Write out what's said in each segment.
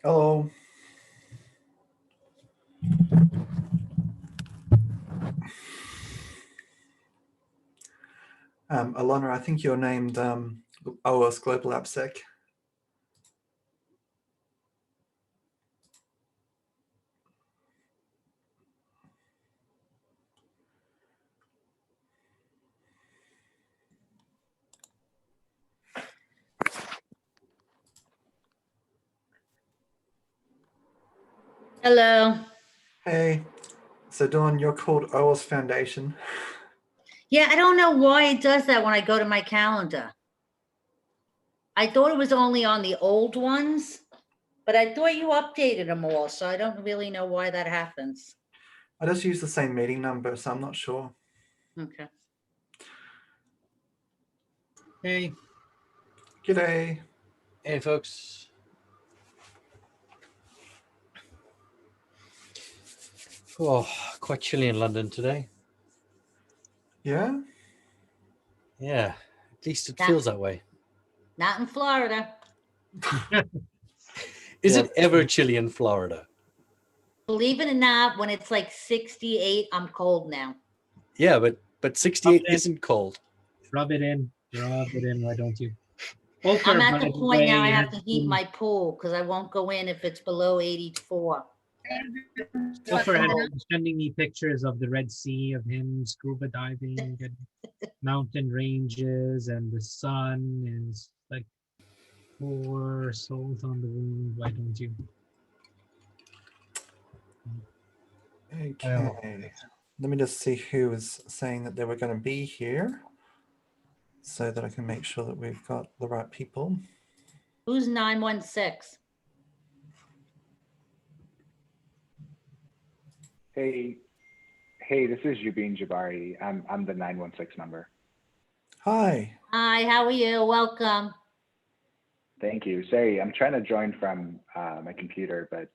Hello. Alana, I think you're named OWASP Global AppSec. Hello. Hey. So Dawn, you're called OWASP Foundation. Yeah, I don't know why it does that when I go to my calendar. I thought it was only on the old ones, but I thought you updated them all, so I don't really know why that happens. I just use the same meeting number, so I'm not sure. Okay. Hey. G'day. Hey, folks. Oh, quite chilly in London today. Yeah? Yeah, at least it feels that way. Not in Florida. Is Yeah. it ever chilly in Florida? Believe it or not, when it's like 68, I'm cold now. Yeah, but 68 isn't cold. Rub it in. Why don't you? Also, I'm at by the the point now I way, have to heat my pool because I won't go in if it's below 84. Ofer has been sending me pictures of the Red Sea, of him scuba diving and mountain ranges, and the sun is like poor salt on the wound. Why don't you? Okay. Let me just see who was saying that they were going to be here so that I can make sure that we've got the right people. Who's 916? Hey, this is Jubin Jabari. I'm the 916 number. Hi. Hi, how are you? Welcome. Thank you. Sorry, I'm trying to join from my computer, but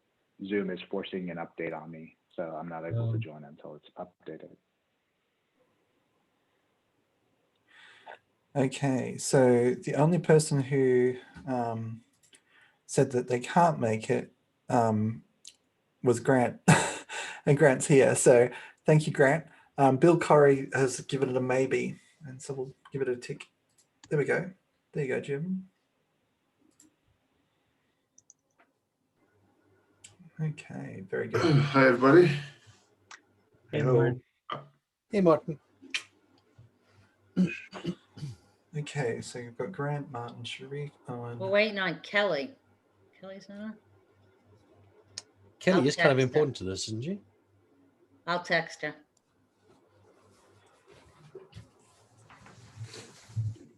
Zoom is forcing an update on me, so I'm not able to join until it's updated. Okay, so the only person who said that they can't make it was Grant, and Grant's here. So thank you, Grant. Bill Corey has given it a maybe, and so we'll give it a tick. There we go. There you go, Jim. Okay, very good. Hi, everybody. Hey, Hello. Martin. Hey, Martin. Okay, so you've got Grant, Martin, Sharif, Owen. We're waiting on Kelly. Kelly's not on? Kelly I'll is kind of text her. important to this, isn't she? I'll text her.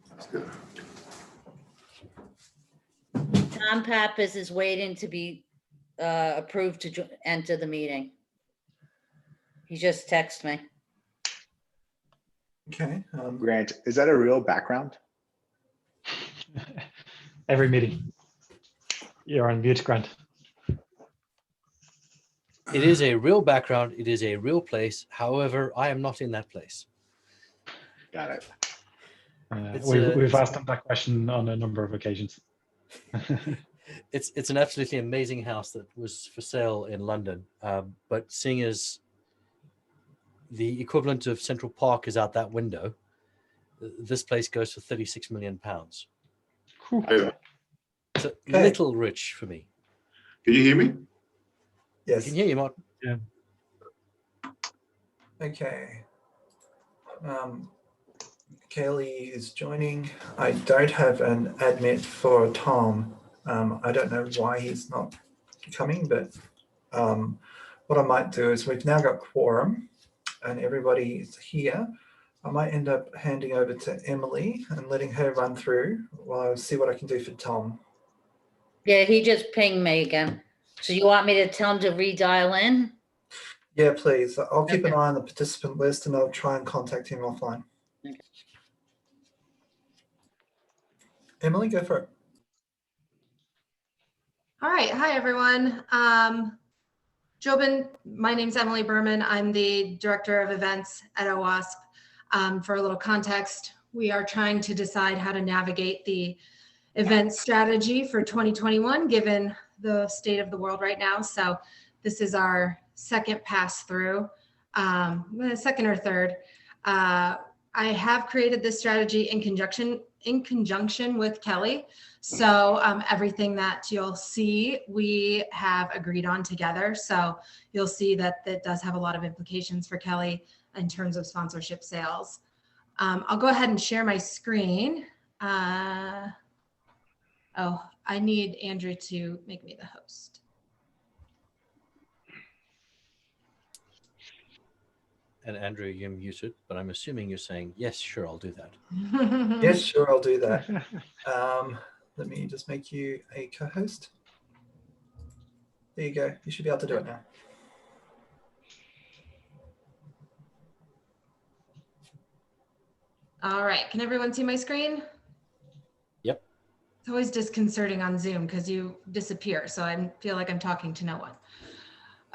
That's good. Tom Pappas is waiting to be approved to enter the meeting. He just texted me. Okay. Grant, is that a real background? Every meeting. You're on mute, Grant. It is a real background. It is a real place. However, I am not in that place. Got it. We've asked them that question on a number of occasions. It's an absolutely amazing house that was for sale in London. But seeing as the equivalent of Central Park is out that window, this place goes for £36 million. Hey, It's a little rich for me. can you hear me? Yes. I can hear you, Martin. Yeah. Okay. Kelly is joining. I don't have an admit for Tom. I don't know why he's not coming, but what I might do is we've now got quorum and everybody is here. I might end up handing over to Emily and letting her run through while I see what I can do for Tom. Yeah, he just pinged me again. So you want me to tell him to redial in? Yeah, please. I'll keep an eye on the participant list and I'll try and contact him offline. Okay. Emily, go for it. All right. Hi, everyone. Jobin, my name's Emily Berman. I'm the Director of Events at OWASP. For a little context, we are trying to decide how to navigate the event strategy for 2021, given the state of the world right now. So this is our second pass through, second or third. I have created this strategy in conjunction with Kelly. So everything that you'll see, we have agreed on together. So you'll see that that does have a lot of implications for Kelly in terms of sponsorship sales. I'll go ahead and share my screen. Oh, I need Andrew to make me the host. And Andrew, you're muted, but I'm assuming you're saying, yes, sure, I'll do that. Yes, sure, I'll do that. Let me just make you a co-host. There you go. You should be able to do it now. All right, can everyone see my screen? Yep. It's always disconcerting on Zoom because you disappear, so I feel like I'm talking to no one.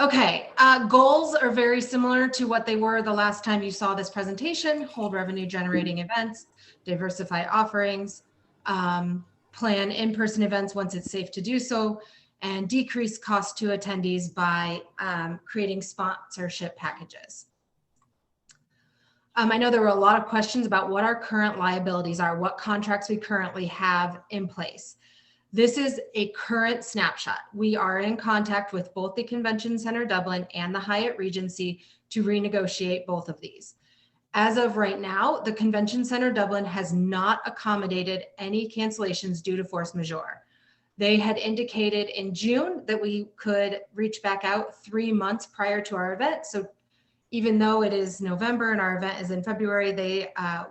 Okay, goals are very similar to what they were the last time you saw this presentation. Hold revenue generating events, diversify offerings, plan in-person events once it's safe to do so, and decrease cost to attendees by creating sponsorship packages. I know there were a lot of questions about what our current liabilities are, what contracts we currently have in place. This is a current snapshot. We are in contact with both the Convention Center Dublin and the Hyatt Regency to renegotiate both of these. As of right now, the Convention Center Dublin has not accommodated any cancellations due to force majeure. They had indicated in June that we could reach back out 3 months prior to our event. So even though it is November and our event is in February,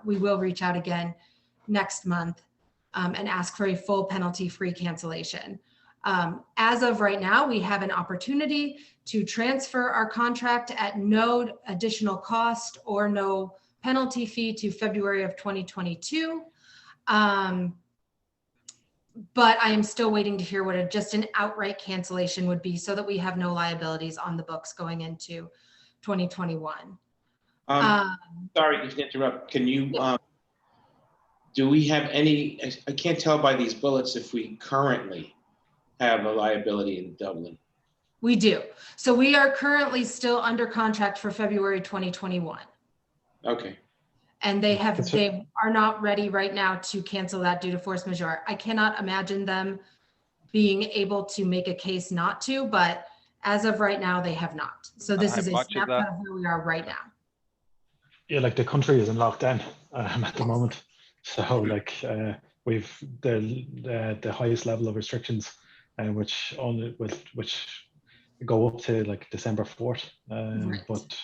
we will reach out again next month and ask for a full penalty-free cancellation. As of right now, we have an opportunity to transfer our contract at no additional cost or no penalty fee to February of 2022. But I am still waiting to hear what just an outright cancellation would be so that we have no liabilities on the books going into 2021. Sorry to interrupt. Can you, do we have any, I can't tell by these bullets if we currently have a liability in Dublin. We do. So we are currently still under contract for February 2021. Okay. And they are not ready right now to cancel that due to force majeure. I cannot imagine them being able to make a case not to, but as of right now, they have not. So this is a snapshot of where we are right now. Yeah, like the country is in lockdown at the moment. So like we've the highest level of restrictions, which go up to like December 4th. Right. But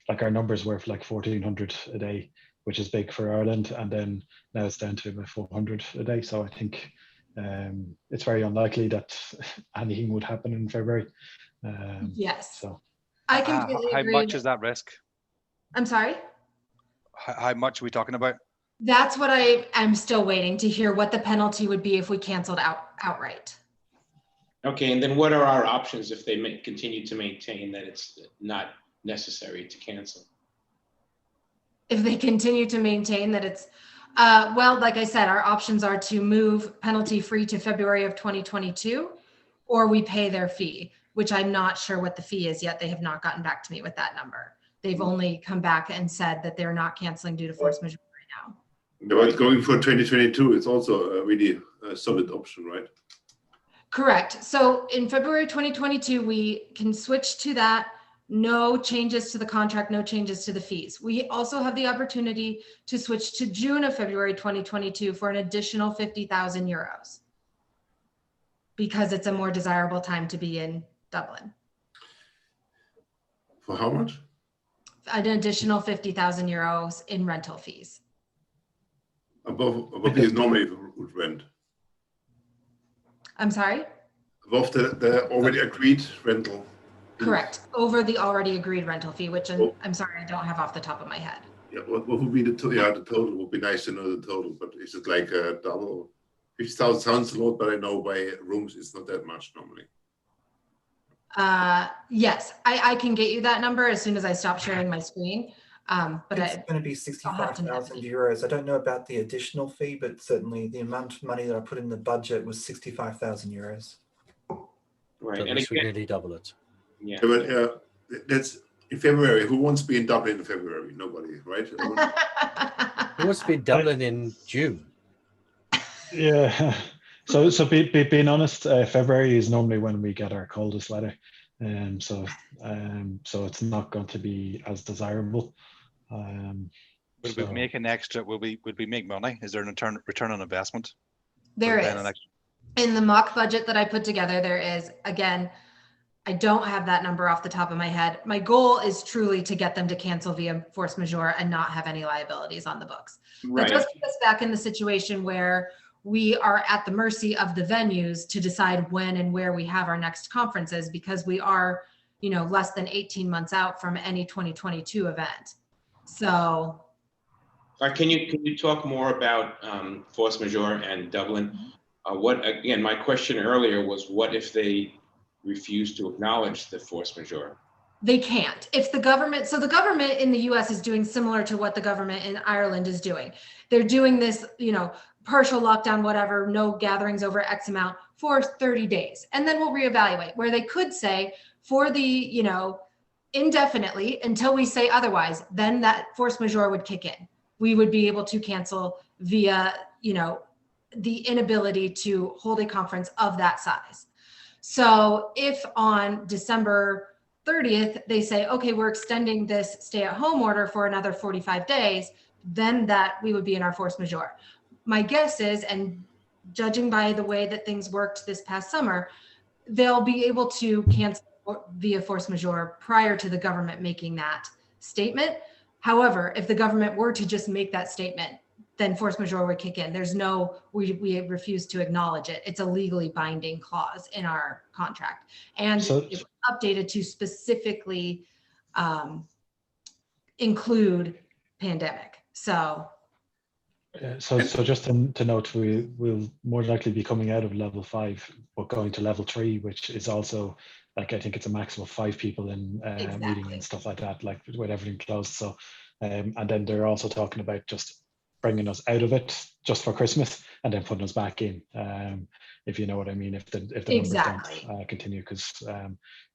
like our numbers were like 1,400 a day, which is big for Ireland, and then now it's down to about 400 a day. So I think it's very unlikely that anything would happen in February. Yes. So I completely agree. How much is that risk? I'm sorry? How much are we talking about? That's what I'm still waiting to hear what the penalty would be if we canceled outright. Okay, and then what are our options if they continue to maintain that it's not necessary to cancel? If they continue to maintain that it's, well, like I said, our options are to move penalty free to February of 2022, or we pay their fee, which I'm not sure what the fee is yet. They have not gotten back to me with that number. They've only come back and said that they're not canceling due to force majeure right now. But going for 2022, it's also a really solid option, right? Correct. So in February 2022, we can switch to that. No changes to the contract, no changes to the fees. We also have the opportunity to switch to June of February 2022 for an additional 50,000 euros because it's a more desirable time to be in Dublin. For how much? An additional 50,000 euros in rental fees. Above what is normally would rent. I'm sorry? Above the already agreed rental. Correct. Over the already agreed rental fee, which I'm sorry, I don't have off the top of my head. Yeah, what would be the total? Yeah, the total would be nice to know the total, but is it like a double? 50,000 sounds a lot, but I know by rooms it's not that much normally. Yes, I can get you that number as soon as I stop sharing my screen. But it's going to be 65,000 euros. I don't know about the additional fee, but certainly the amount of money that I put in the budget was 65,000 euros. Right, So at and least we again, nearly double it. yeah. But that's in February. Who wants to be in Dublin in February? Nobody, right? Who wants to be in Dublin in June? Yeah. So being honest, February is normally when we get our coldest weather, so it's not going to be as desirable. Would we So- make an extra? Would we make money? Is there an return on investment? There for paying an is. extra- In the mock budget that I put together, there is, again, I don't have that number off the top of my head. My goal is truly to get them to cancel via force majeure and not have any liabilities on the books. That Right. does put us back in the situation where we are at the mercy of the venues to decide when and where we have our next conferences, because we are, less than 18 months out from any 2022 event. So Can you talk more about force majeure and Dublin? My question earlier was, what if they refuse to acknowledge the force majeure? they can't. If the government, so the government in the US is doing similar to what the government in Ireland is doing. They're doing this, partial lockdown, whatever, no gatherings over X amount for 30 days. And then we'll reevaluate, where they could say for the, indefinitely until we say otherwise, then that force majeure would kick in. We would be able to cancel via, the inability to hold a conference of that size. So if on December 30th, they say, okay, we're extending this stay-at-home order for another 45 days, then that we would be in our force majeure. My guess is, and judging by the way that things worked this past summer, they'll be able to cancel via force majeure prior to the government making that statement. However, if the government were to just make that statement, then force majeure would kick in. There's no, we refuse to acknowledge it. It's a legally binding clause in our contract. And So- it was updated to specifically include pandemic. So just to note, we'll more likely be coming out of level 5, but going to level 3, which is also I think it's a maximum of 5 people in meeting Exactly. and stuff like that, like with everything closed. So, and then they're also talking about just bringing us out of it just for Christmas and then putting us back in, if you know what I mean. If the numbers Exactly. don't continue, because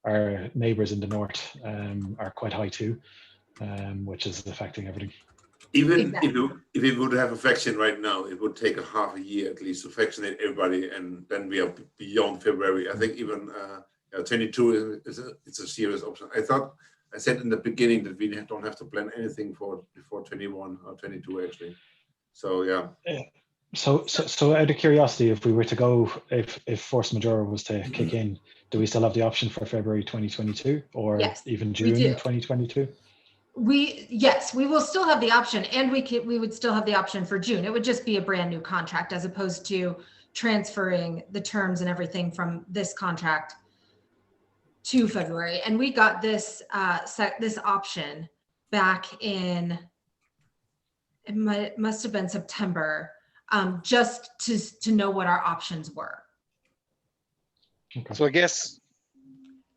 our neighbours in the north are quite high too, which is affecting everything. Even Exactly. if we would have a vaccine right now, it would take a half a year at least to vaccinate everybody, and then we are beyond February. I think even 22 it's a serious option. I said in the beginning that we don't have to plan anything for before 21 or 22 actually. So yeah. So out of curiosity, if we were to go, if force majeure was to kick in, do we still have the option for February 2022 or Yes, even we June do. 2022? Yes, we will still have the option, and we would still have the option for June. It would just be a brand new contract as opposed to transferring the terms and everything from this contract to February. And we got this this option back in, it must have been September, just to know what our options were. Okay. So I guess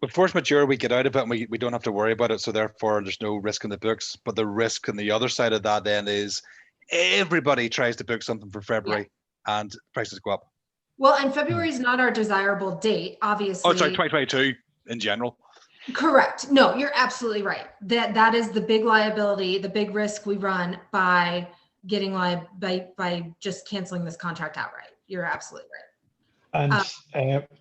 with force majeure, we get out of it and we don't have to worry about it. So therefore, there's no risk in the books. But the risk on the other side of that then is everybody tries to book something for February and prices go up. Well, and February is not our desirable date, obviously. Oh, sorry, 2022 in general. Correct. No, you're absolutely right. That is the big liability, the big risk we run by getting by just canceling this contract outright. You're absolutely right. And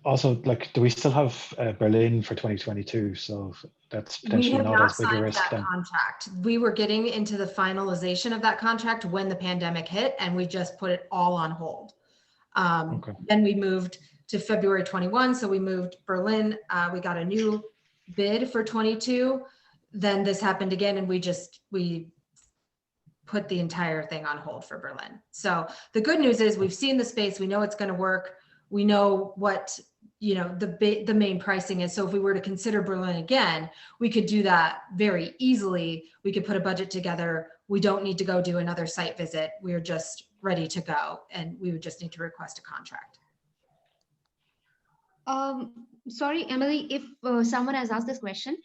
also, do we still have Berlin for 2022? So that's We potentially have not not as big a signed risk that then. contract. We were getting into the finalization of that contract when the pandemic hit, and we just put it all on hold. Okay. Then we moved to February 21. So we moved Berlin. We got a new bid for 22. Then this happened again, and we put the entire thing on hold for Berlin. So the good news is we've seen the space. We know it's going to work. We know what, the main pricing is. So if we were to consider Berlin again, we could do that very easily. We could put a budget together. We don't need to go do another site visit. We're just ready to go, and we would just need to request a contract. Sorry, Emily, if someone has asked this question,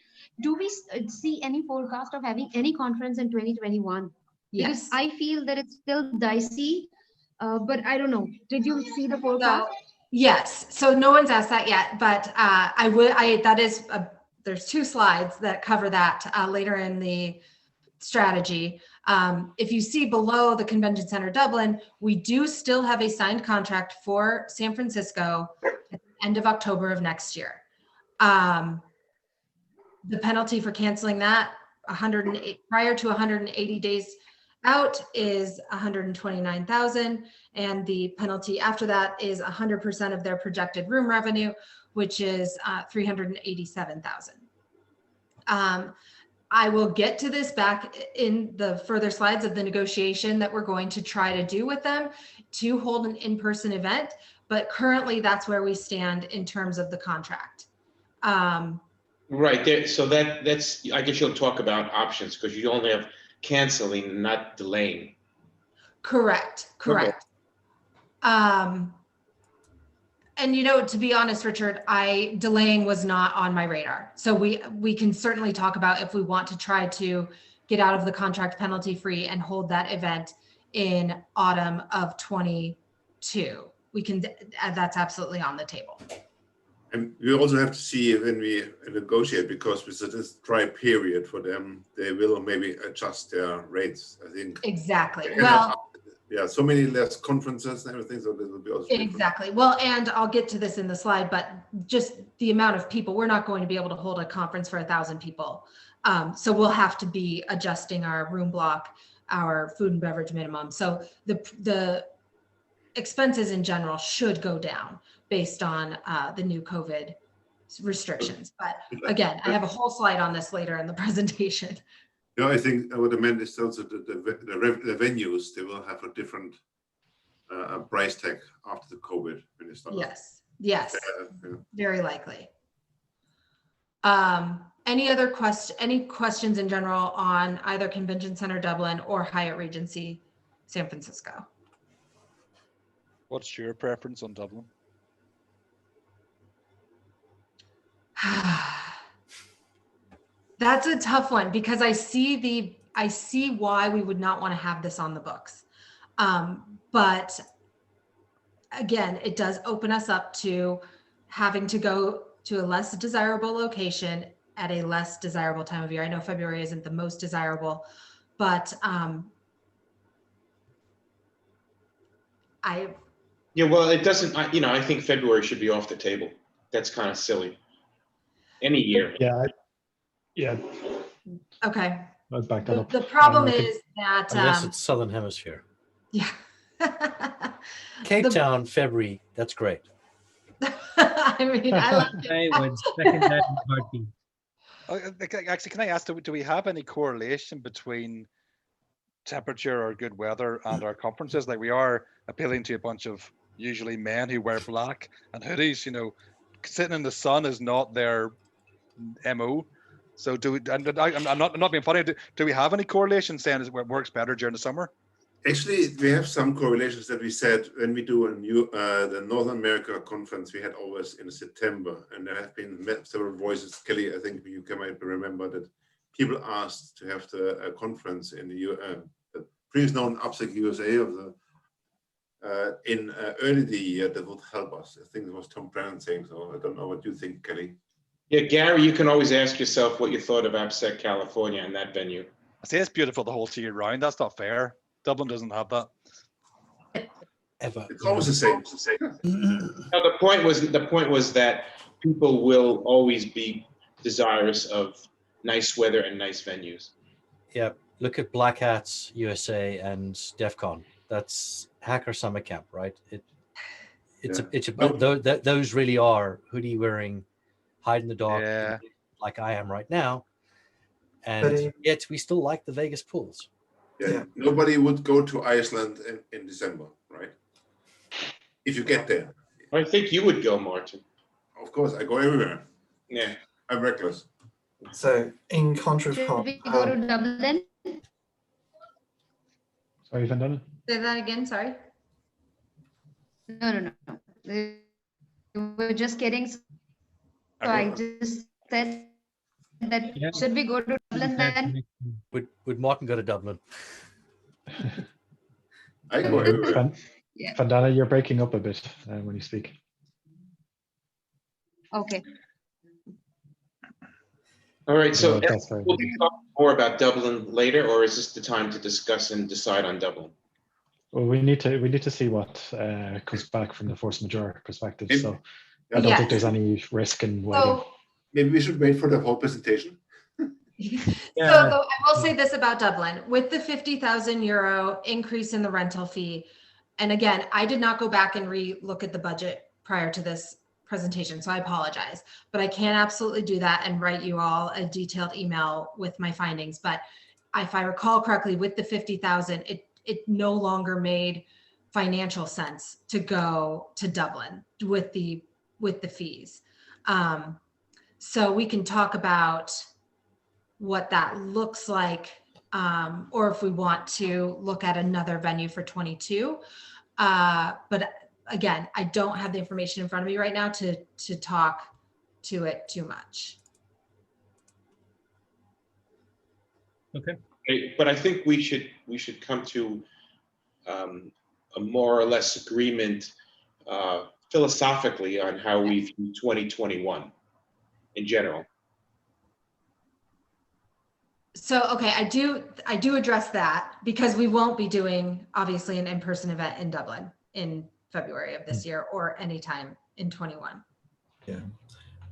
do we see any forecast of having any conference in 2021? Because Yes. I feel that it's still dicey, but I don't know. Did you see the forecast? Yes, so no one's asked that yet, but there's 2 slides that cover that later in the strategy. If you see below the Convention Center Dublin, we do still have a signed contract for San Francisco at the end of October of next year. The penalty for canceling that 108 prior to 180 days out is 129,000, and the penalty after that is 100% of their projected room revenue, which is 387,000. I will get to this back in the further slides of the negotiation that we're going to try to do with them to hold an in-person event, but currently that's where we stand in terms of the contract. Right there. So that's, I guess you'll talk about options because you only have canceling, not delaying. Correct. And to be honest, Richard, delaying was not on my radar. So we can certainly talk about if we want to try to get out of the contract penalty free and hold that event in autumn of 22. We can, that's absolutely on the table. And we also have to see when we negotiate, because with this dry period for them, they will maybe adjust their rates, I think. Exactly. Well, yeah, so many less conferences and everything, so this will be also exactly. Well, and I'll get to this in the slide, but just the amount of people, we're not going to be able to hold a conference for 1,000 people. So we'll have to be adjusting our room block, our food and beverage minimum. So the expenses in general should go down based on the new COVID restrictions. But again, I have a whole slide on this later in the presentation. Yeah, I think what I meant is also the venues, they will have a different price tag after the COVID when they start. Yes, yeah. Very likely. Any questions in general on either Convention Center Dublin or Hyatt Regency San Francisco? What's your preference on Dublin? That's a tough one because I see why we would not want to have this on the books. But again, it does open us up to having to go to a less desirable location at a less desirable time of year. I know February isn't the most desirable, but yeah, well, it doesn't, I think February should be off the table. That's kind of silly. Any year. Yeah. Okay. Let's back that up. The problem is that unless it's Southern Hemisphere. Yeah. Cape Town, February, that's great. I mean, I love I would second that in heartbeat. Actually, can I ask, do we have any correlation between temperature or good weather and our conferences? Like, we are appealing to a bunch of usually men who wear black and hoodies. Sitting in the sun is not their MO. So do we? I'm not being funny. Do we have any correlation saying it works better during the summer? Actually, we have some correlations that we said when we do the Northern America conference. We had always in September, and there have been several voices. Kelly, I think you might remember that people asked to have the conference in the previous known UPSEC USA of the in early the year. That would help us. I think it was Tom Brennan saying so. I don't know what you think, Kelly. Yeah, Gary, you can always ask yourself what you thought of AppSec California and that venue. I say it's beautiful the whole year round. That's not fair. Dublin doesn't have that. Ever. It's always the same. No, the point was that people will always be desirous of nice weather and nice venues. Yeah, look at Black Hats USA and DEF CON. That's Hacker Summer Camp, right? Those really are hoodie wearing, hide in the dark, like I am right now, and yet we still like the Vegas pools. Yeah, nobody would go to Iceland in December, right? If you get there. I think you would go, Martin. Of course, I go everywhere. Yeah, I'm reckless. So in contrast, Should we go to Dublin? Sorry, Van Dunnen? Say that again, sorry. No. We're just kidding. So I just said that should we go to Dublin then? Would Martin go to Dublin? I go everywhere. Yeah. Van Dunnen, you're breaking up a bit when you speak. Okay. All right, so Yeah, that's very we'll good. be talking more about Dublin later, or is this the time to discuss and decide on Dublin? Well, we need to see what comes back from the force majeure perspective. Maybe- So I don't think there's any risk in waiting. So, Maybe we should wait for the whole presentation. Yeah. so I will say this about Dublin, with the 50,000 euro increase in the rental fee. And again, I did not go back and re-look at the budget prior to this presentation, so I apologize, but I can absolutely do that and write you all a detailed email with my findings. But if I recall correctly, with the 50,000, it no longer made financial sense to go to Dublin with the fees. So we can talk about what that looks like, or if we want to look at another venue for 22. But again, I don't have the information in front of me right now to talk to it too much. Okay. But I think we should come to a more or less agreement philosophically on how we view 2021 in general. So, okay, I do address that because we won't be doing obviously an in-person event in Dublin in February of this year or anytime in 21. Yeah.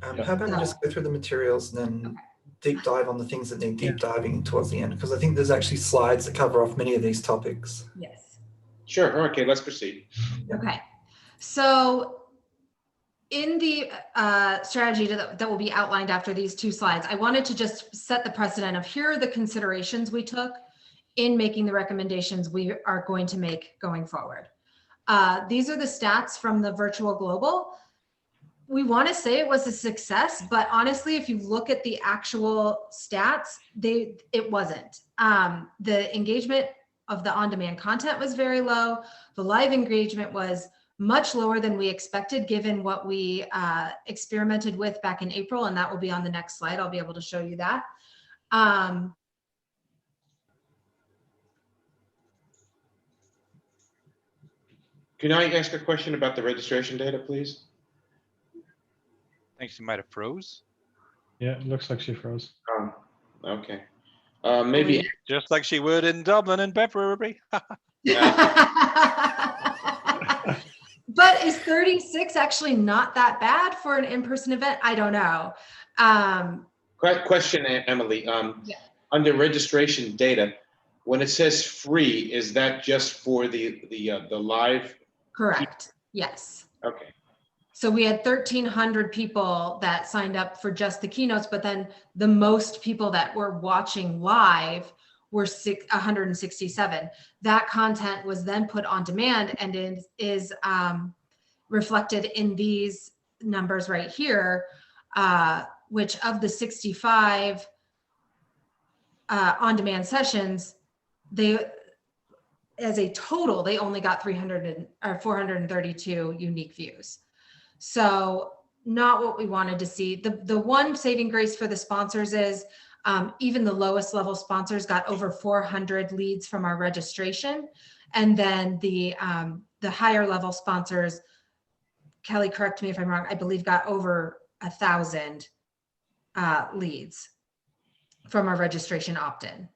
How about we just go through the materials and then deep dive on the things that need deep diving towards the end? Because I think there's actually slides that cover off many of these topics. Yes. Sure. Okay, let's proceed. Okay. So in the strategy that will be outlined after these two slides, I wanted to just set the precedent of here are the considerations we took in making the recommendations we are going to make going forward. These are the stats from the virtual global. We want to say it was a success, but honestly, if you look at the actual stats, it wasn't. The engagement of the on-demand content was very low. The live engagement was much lower than we expected, given what we experimented with back in April, and that will be on the next slide. I'll be able to show you that. Can I ask a question about the registration data, please? I think she might have froze. Yeah, it looks like she froze. Okay. Maybe Just like she would in Dublin in February. But is 36 actually not that bad for an in-person event? I don't know. Question, Emily. Under registration data, when it says free, is that just for the live? Correct. Yes. Okay. So we had 1,300 people that signed up for just the keynotes, but then the most people that were watching live were 167. That content was then put on demand and is reflected in these numbers right here, which of the 65 on-demand sessions, as a total, they only got 432 unique views. So not what we wanted to see. The one saving grace for the sponsors is even the lowest level sponsors got over 400 leads from our registration. And then the higher level sponsors, Kelly, correct me if I'm wrong, I believe got over 1,000 leads from our registration opt-in.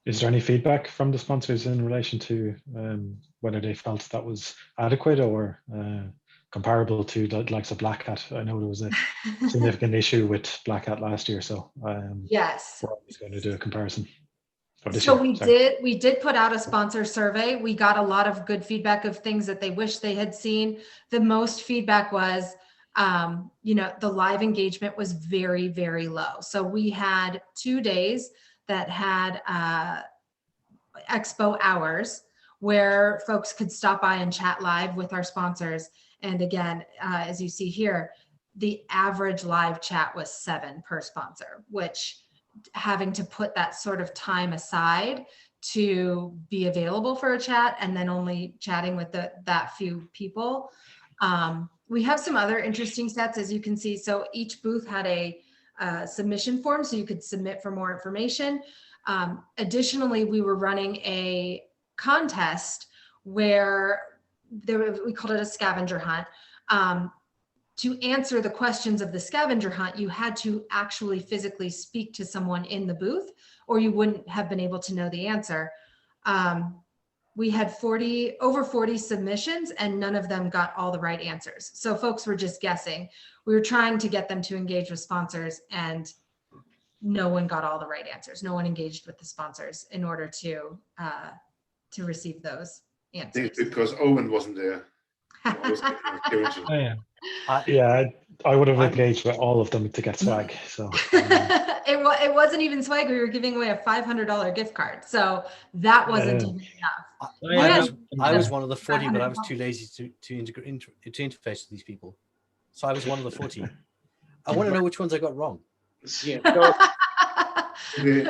Is there any feedback from the sponsors in relation to whether they felt that was adequate or comparable to the likes of Black Hat? I know there was a significant issue with Black Hat last year, so yes, we're always going to do a comparison. So we did put out a sponsor survey. We got a lot of good feedback of things that they wish they had seen. The most feedback was, the live engagement was very, very low. So we had 2 days that had expo hours where folks could stop by and chat live with our sponsors. And again, as you see here, the average live chat was 7 per sponsor, which having to put that sort of time aside to be available for a chat and then only chatting with that few people. We have some other interesting stats, as you can see. So each booth had a submission form, so you could submit for more information. Additionally, we were running a contest where we called it a scavenger hunt. to answer the questions of the scavenger hunt, you had to actually physically speak to someone in the booth, or you wouldn't have been able to know the answer. We had over 40 submissions, and none of them got all the right answers. So folks were just guessing. We were trying to get them to engage with sponsors, and no one got all the right answers. No one engaged with the sponsors in order to receive those answers. Because Owen wasn't there. Oh, yeah. Yeah, I would have engaged with all of them to get swag. So It wasn't even swag. We were giving away a $500 gift card, so that wasn't even enough. I was one of the 40, but I was too lazy to interface with these people. So I was one of the 40. I want to know which ones I got wrong. Yeah. So, We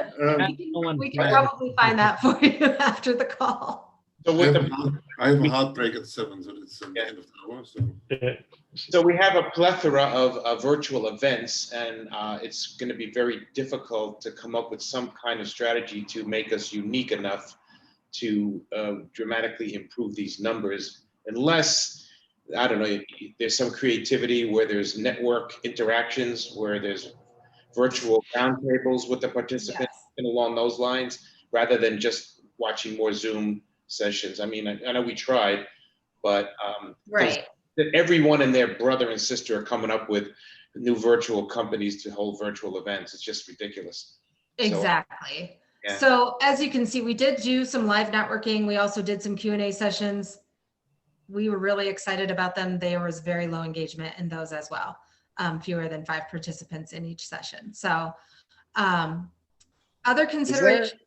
can probably find that for you after the call. so I with have, the, I have a heartbreak at 7, so it's the end of the hour. So so we have a plethora of virtual events, and it's going to be very difficult to come up with some kind of strategy to make us unique enough to dramatically improve these numbers, unless, I don't know, there's some creativity where there's network interactions, where there's virtual roundtables with the participants and along those lines, rather than just watching more Zoom sessions. I mean, I know we tried, but everyone and their brother and sister are coming up with new virtual companies to hold virtual events. It's just ridiculous. Exactly. Yeah. So as you can see, we did do some live networking. We also did some Q&A sessions. We were really excited about them. There was very low engagement in those as well. Fewer than 5 participants in each session. So other consideration.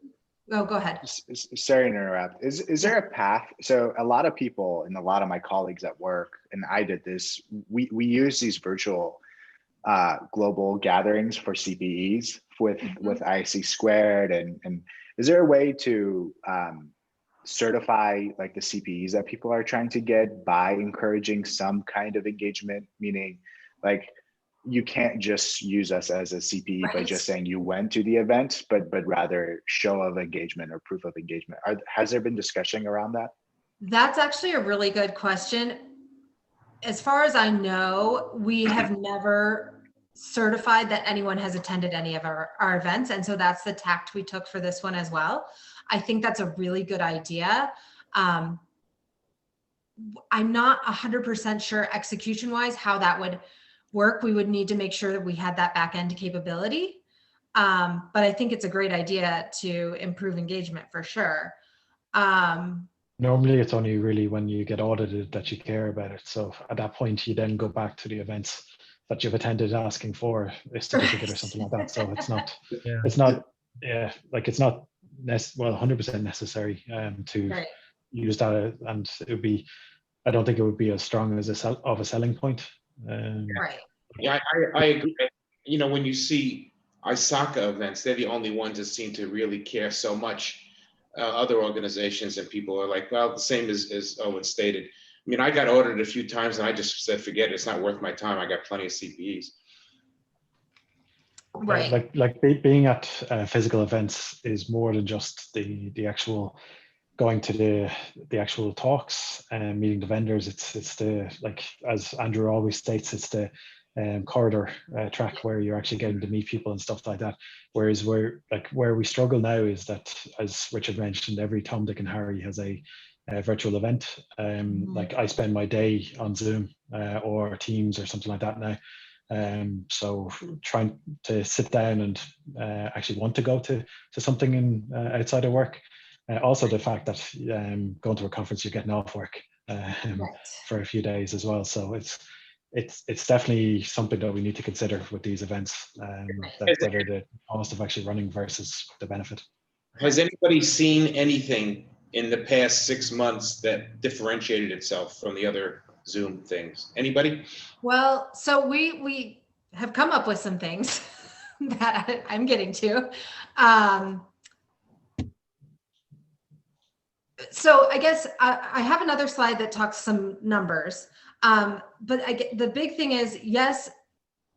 Oh, go ahead. Sorry to interrupt. Is there a path? So a lot of people and a lot of my colleagues at work, and I did this, we use these virtual global gatherings for CPEs with IC squared, and is there a way to certify like the CPEs that people are trying to get by encouraging some kind of engagement, meaning like you can't just use us as a CPE by just saying you went to the event, but rather show of engagement or proof of engagement. Has there been discussion around that? That's actually a really good question. As far as I know, we have never certified that anyone has attended any of our events. And so that's the tact we took for this one as well. I think that's a really good idea. I'm not 100% sure execution wise how that would work. We would need to make sure that we had that back end capability. But I think it's a great idea to improve engagement for sure. normally it's only really when you get audited that you care about it. So at that point, you then go back to the events that you've attended asking for a certificate or something like that. So it's not, it's not 100% necessary to use that, and it would be, I don't think it would be as strong as a selling point. Yeah, I agree. You know, when you see ISACA events, they're the only ones that seem to really care so much. Other organizations and people are like, well, the same as Owen stated. I mean, I got audited a few times and I just said, forget it, it's not worth my time. I got plenty of CPEs. Right. Like being at physical events is more than just the actual going to the actual talks and meeting the vendors. It's the, like as Andrew always states, it's the corridor track where you're actually getting to meet people and stuff like that. Whereas where we struggle now is that, as Richard mentioned, every Tom, Dick and Harry has a virtual event. Like I spend my day on Zoom or Teams or something like that now. So trying to sit down and actually want to go to something in outside of work. Also the fact that going to a conference, you're getting off work for a few days as well. So it's definitely something that we need to consider with these events, that whether the cost of actually running versus the benefit. Has anybody seen anything in the past 6 months that differentiated itself from the other Zoom things? Anybody? Well, so we have come up with some things that I'm getting to. So I guess I have another slide that talks some numbers. But the big thing is, yes,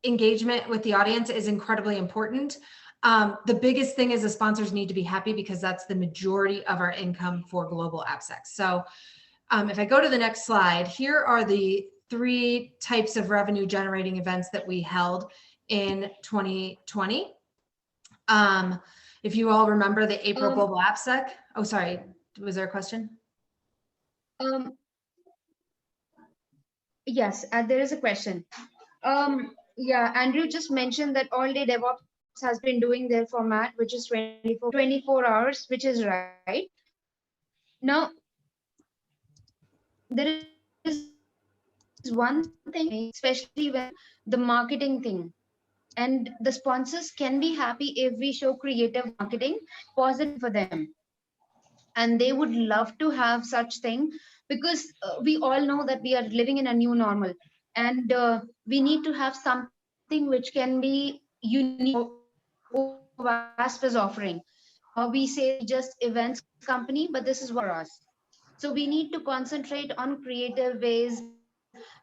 engagement with the audience is incredibly important. The biggest thing is the sponsors need to be happy, because that's the majority of our income for Global AppSec. So if I go to the next slide, here are the 3 types of revenue generating events that we held in 2020. If you all remember the April Global AppSec. Oh, sorry. Was there a question? Yes, there is a question. Yeah, Andrew just mentioned that all day DevOps has been doing their format, which is 24 hours, which is right. Now, there is one thing, especially when the marketing thing, and the sponsors can be happy if we show creative marketing positive for them. And they would love to have such thing, because we all know that we are living in a new normal, and we need to have something which can be unique. OWASP is offering. We say just events company, but this is for us. So we need to concentrate on creative ways,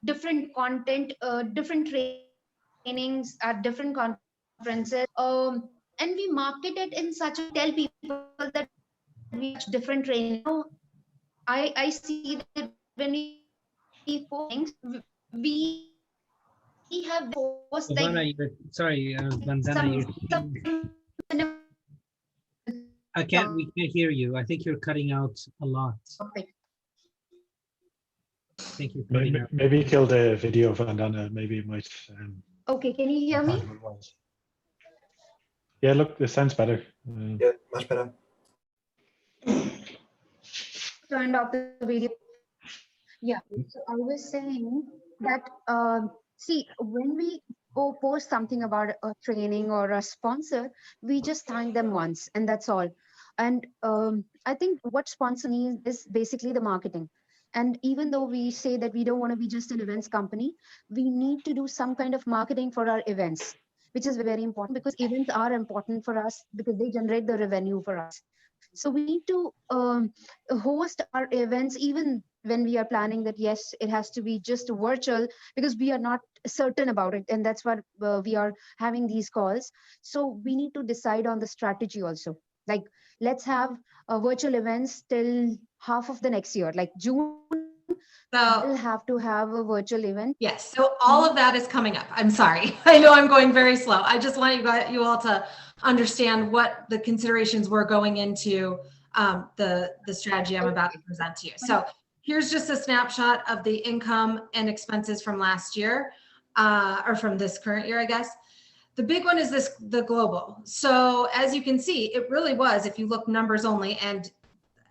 different content, different trainings at different conferences, and we market it in such a, tell people that we have different training. I see that when we post things, we have post like Vandana, sorry, Vandana, you're speaking. We can't hear you. I think you're cutting out a lot. I think you're cutting out. Maybe kill the video, Vandana. Maybe it might. Okay, can you hear me? Yeah, look, this sounds better. Yeah, much better. Turned off the video. Yeah, so I was saying that, see, when we post something about a training or a sponsor, we just thank them once and that's all. And I think what sponsor needs is basically the marketing. And even though we say that we don't want to be just an events company, we need to do some kind of marketing for our events, which is very important, because events are important for us because they generate the revenue for us. So we need to host our events even when we are planning that, yes, it has to be just virtual, because we are not certain about it. And that's what we are having these calls. So we need to decide on the strategy also. Like, let's have virtual events till half of the next year, like June. So we'll have to have a virtual event. Yes, so all of that is coming up. I'm sorry. I know I'm going very slow. I just want you all to understand what the considerations were going into the strategy I'm about to present to you. So here's just a snapshot of the income and expenses from last year, or from this current year, I guess. The big one is the global. So as you can see, it really was, if you look numbers only, and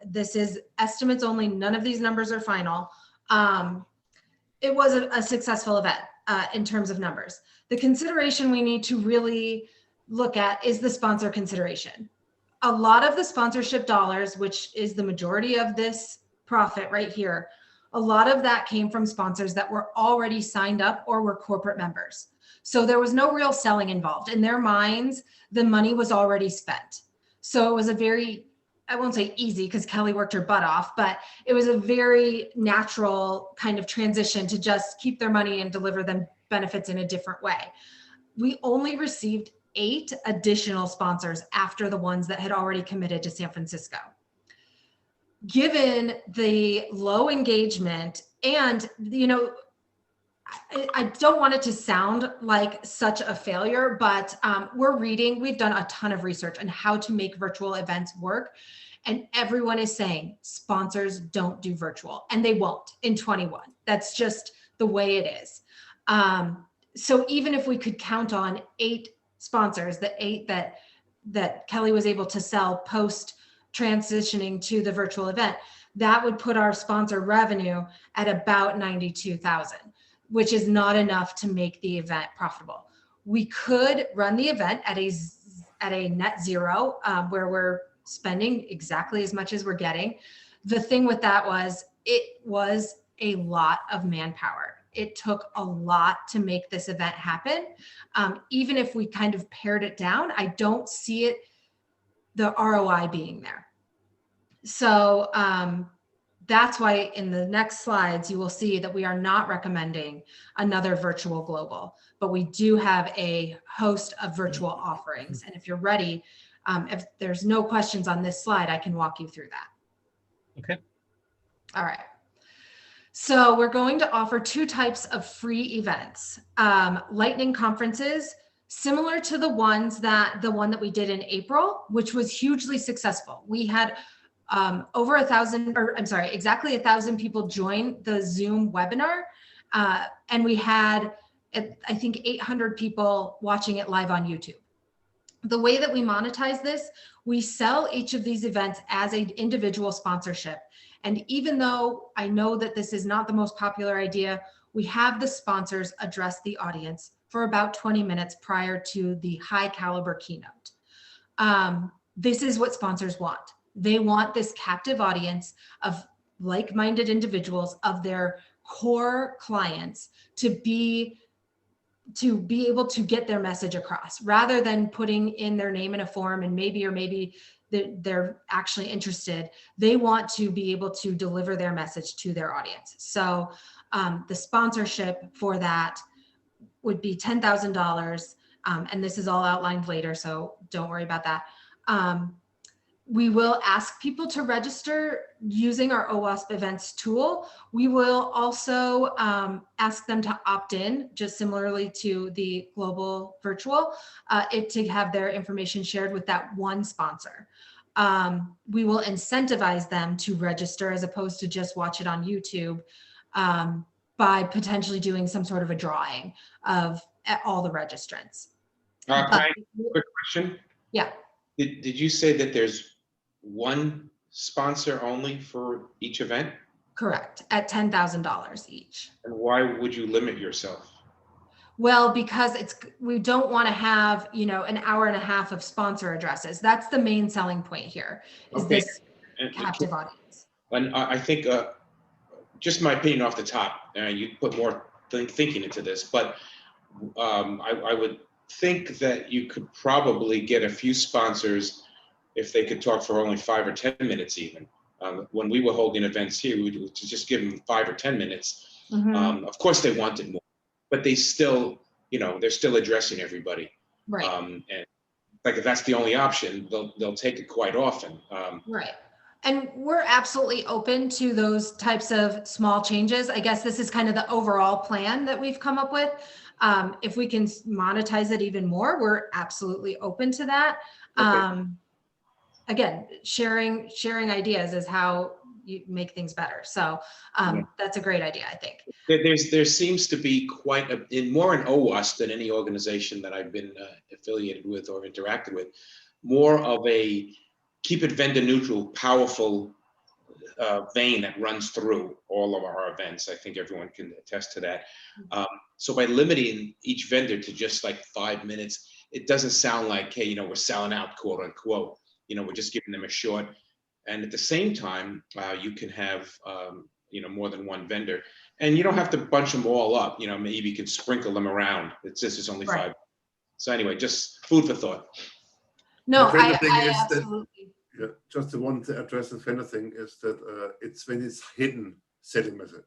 this is estimates only, none of these numbers are final. It was a successful event in terms of numbers. The consideration we need to really look at is the sponsor consideration. A lot of the sponsorship dollars, which is the majority of this profit right here, a lot of that came from sponsors that were already signed up or were corporate members. So there was no real selling involved. In their minds, the money was already spent. So it was a very, I won't say easy because Kelly worked her butt off, but it was a very natural kind of transition to just keep their money and deliver them benefits in a different way. We only received 8 additional sponsors after the ones that had already committed to San Francisco. Given the low engagement, and I don't want it to sound like such a failure, but we've done a ton of research on how to make virtual events work. And everyone is saying sponsors don't do virtual, and they won't in 21. That's just the way it is. So even if we could count on 8 sponsors, the 8 that Kelly was able to sell post transitioning to the virtual event, that would put our sponsor revenue at about 92,000, which is not enough to make the event profitable. We could run the event at a net zero, where we're spending exactly as much as we're getting. The thing with that was, it was a lot of manpower. It took a lot to make this event happen. Even if we kind of pared it down, I don't see the ROI being there. So that's why in the next slides, you will see that we are not recommending another virtual global, but we do have a host of virtual offerings. And if you're ready, if there's no questions on this slide, I can walk you through that. Okay. All right. So we're going to offer 2 types of free events. Lightning conferences, similar to the one that we did in April, which was hugely successful. We had over 1,000, or I'm sorry, exactly 1,000 people join the Zoom webinar. And we had, I think, 800 people watching it live on YouTube. The way that we monetize this, we sell each of these events as an individual sponsorship. And even though I know that this is not the most popular idea, we have the sponsors address the audience for about 20 minutes prior to the high caliber keynote. This is what sponsors want. They want this captive audience of like-minded individuals, of their core clients, to be able to get their message across, rather than putting in their name in a form and maybe they're actually interested. They want to be able to deliver their message to their audience. So the sponsorship for that would be $10,000. And this is all outlined later, so don't worry about that. We will ask people to register using our OWASP events tool. We will also ask them to opt in, just similarly to the global virtual, to have their information shared with that one sponsor. We will incentivize them to register as opposed to just watch it on YouTube, by potentially doing some sort of a drawing of all the registrants. Quick question. Yeah. Did you say that there's one sponsor only for each event? Correct, at $10,000 each. And why would you limit yourself? Well, because we don't want to have, an hour and a half of sponsor addresses. That's the main selling point here, is this captive audience. And I think, just my opinion off the top, you put more thinking into this, but I would think that you could probably get a few sponsors if they could talk for only 5 or 10 minutes even. When we were holding events here, we would just give them 5 or 10 minutes. Mm-hmm. Of course they wanted more, but they still, they're still addressing everybody. Right. And like if that's the only option, they'll take it quite often. Right. And we're absolutely open to those types of small changes. I guess this is kind of the overall plan that we've come up with. If we can monetize it even more, we're absolutely open to that. Okay. Again, sharing ideas is how you make things better. So that's a great idea, I think. There seems to be quite more in OWASP than any organization that I've been affiliated with or interacted with, more of a keep it vendor neutral, powerful vein that runs through all of our events. I think everyone can attest to that. So by limiting each vendor to just like 5 minutes, it doesn't sound like, hey, we're selling out, quote unquote. We're just giving them a short. And at the same time, you can have, more than one vendor. And you don't have to bunch them all up. Maybe you can sprinkle them around. This is only 5. So anyway, just food for thought. No, I absolutely. Just the one to address the vendor thing is that it's when it's hidden selling message.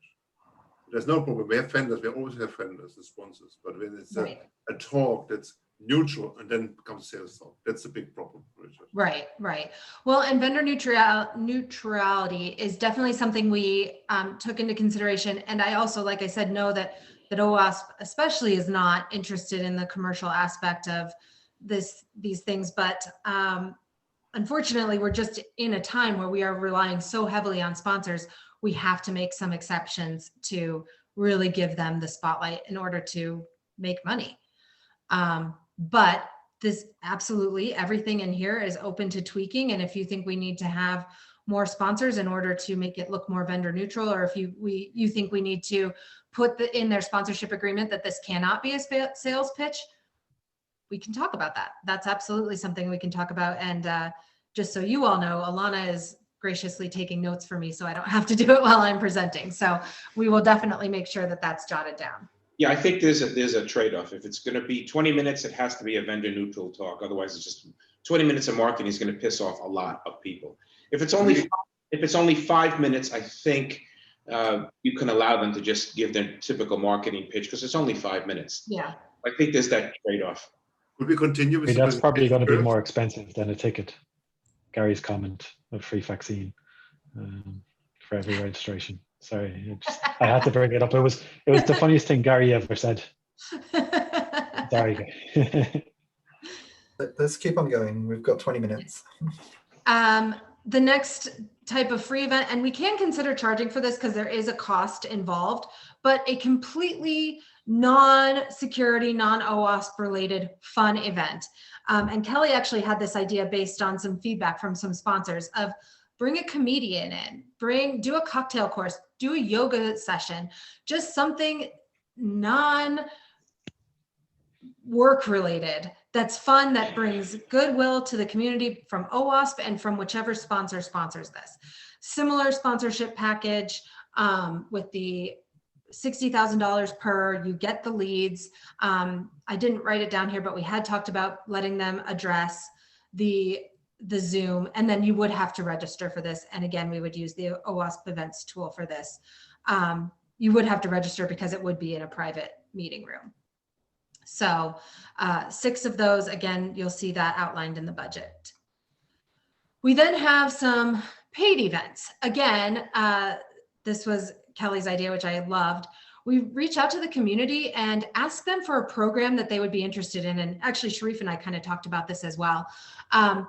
There's no problem. We have vendors. We always have vendors, the sponsors. But when it's a talk that's neutral and then becomes sales talk, that's a big problem, Richard. Right. Well, and vendor neutrality is definitely something we took into consideration. And I also, like I said, know that OWASP especially is not interested in the commercial aspect of these things. But unfortunately, we're just in a time where we are relying so heavily on sponsors. We have to make some exceptions to really give them the spotlight in order to make money. But this absolutely everything in here is open to tweaking. And if you think we need to have more sponsors in order to make it look more vendor neutral, or if you think we need to put in their sponsorship agreement that this cannot be a sales pitch, we can talk about that. That's absolutely something we can talk about. And just so you all know, Alana is graciously taking notes for me so I don't have to do it while I'm presenting. So we will definitely make sure that that's jotted down. Yeah, I think there's a trade-off. If it's going to be 20 minutes, it has to be a vendor neutral talk. Otherwise, it's just 20 minutes of marketing is going to piss off a lot of people. If it's only 5 minutes, I think you can allow them to just give their typical marketing pitch because it's only 5 minutes. Yeah. I think there's that trade-off. Would we continue with that's probably going to be more expensive than a ticket. Gary's comment of free vaccine for every registration. Sorry, I had to bring it up. It was the funniest thing Gary ever said. Sorry. Let's keep on going. We've got 20 minutes. The next type of free event, and we can consider charging for this because there is a cost involved, but a completely non-security, non-OWASP related fun event. And Kelly actually had this idea based on some feedback from some sponsors of bring a comedian in, do a cocktail course, do a yoga session, just something non-work related that's fun, that brings goodwill to the community from OWASP and from whichever sponsor sponsors this. Similar sponsorship package with the $60,000 per, you get the leads. I didn't write it down here, but we had talked about letting them address the Zoom, and then you would have to register for this. And again, we would use the OWASP events tool for this. You would have to register because it would be in a private meeting room. So 6 of those, again, you'll see that outlined in the budget. We then have some paid events. Again, this was Kelly's idea, which I loved. We reach out to the community and ask them for a program that they would be interested in. And actually, Sharif and I kind of talked about this as well. I'm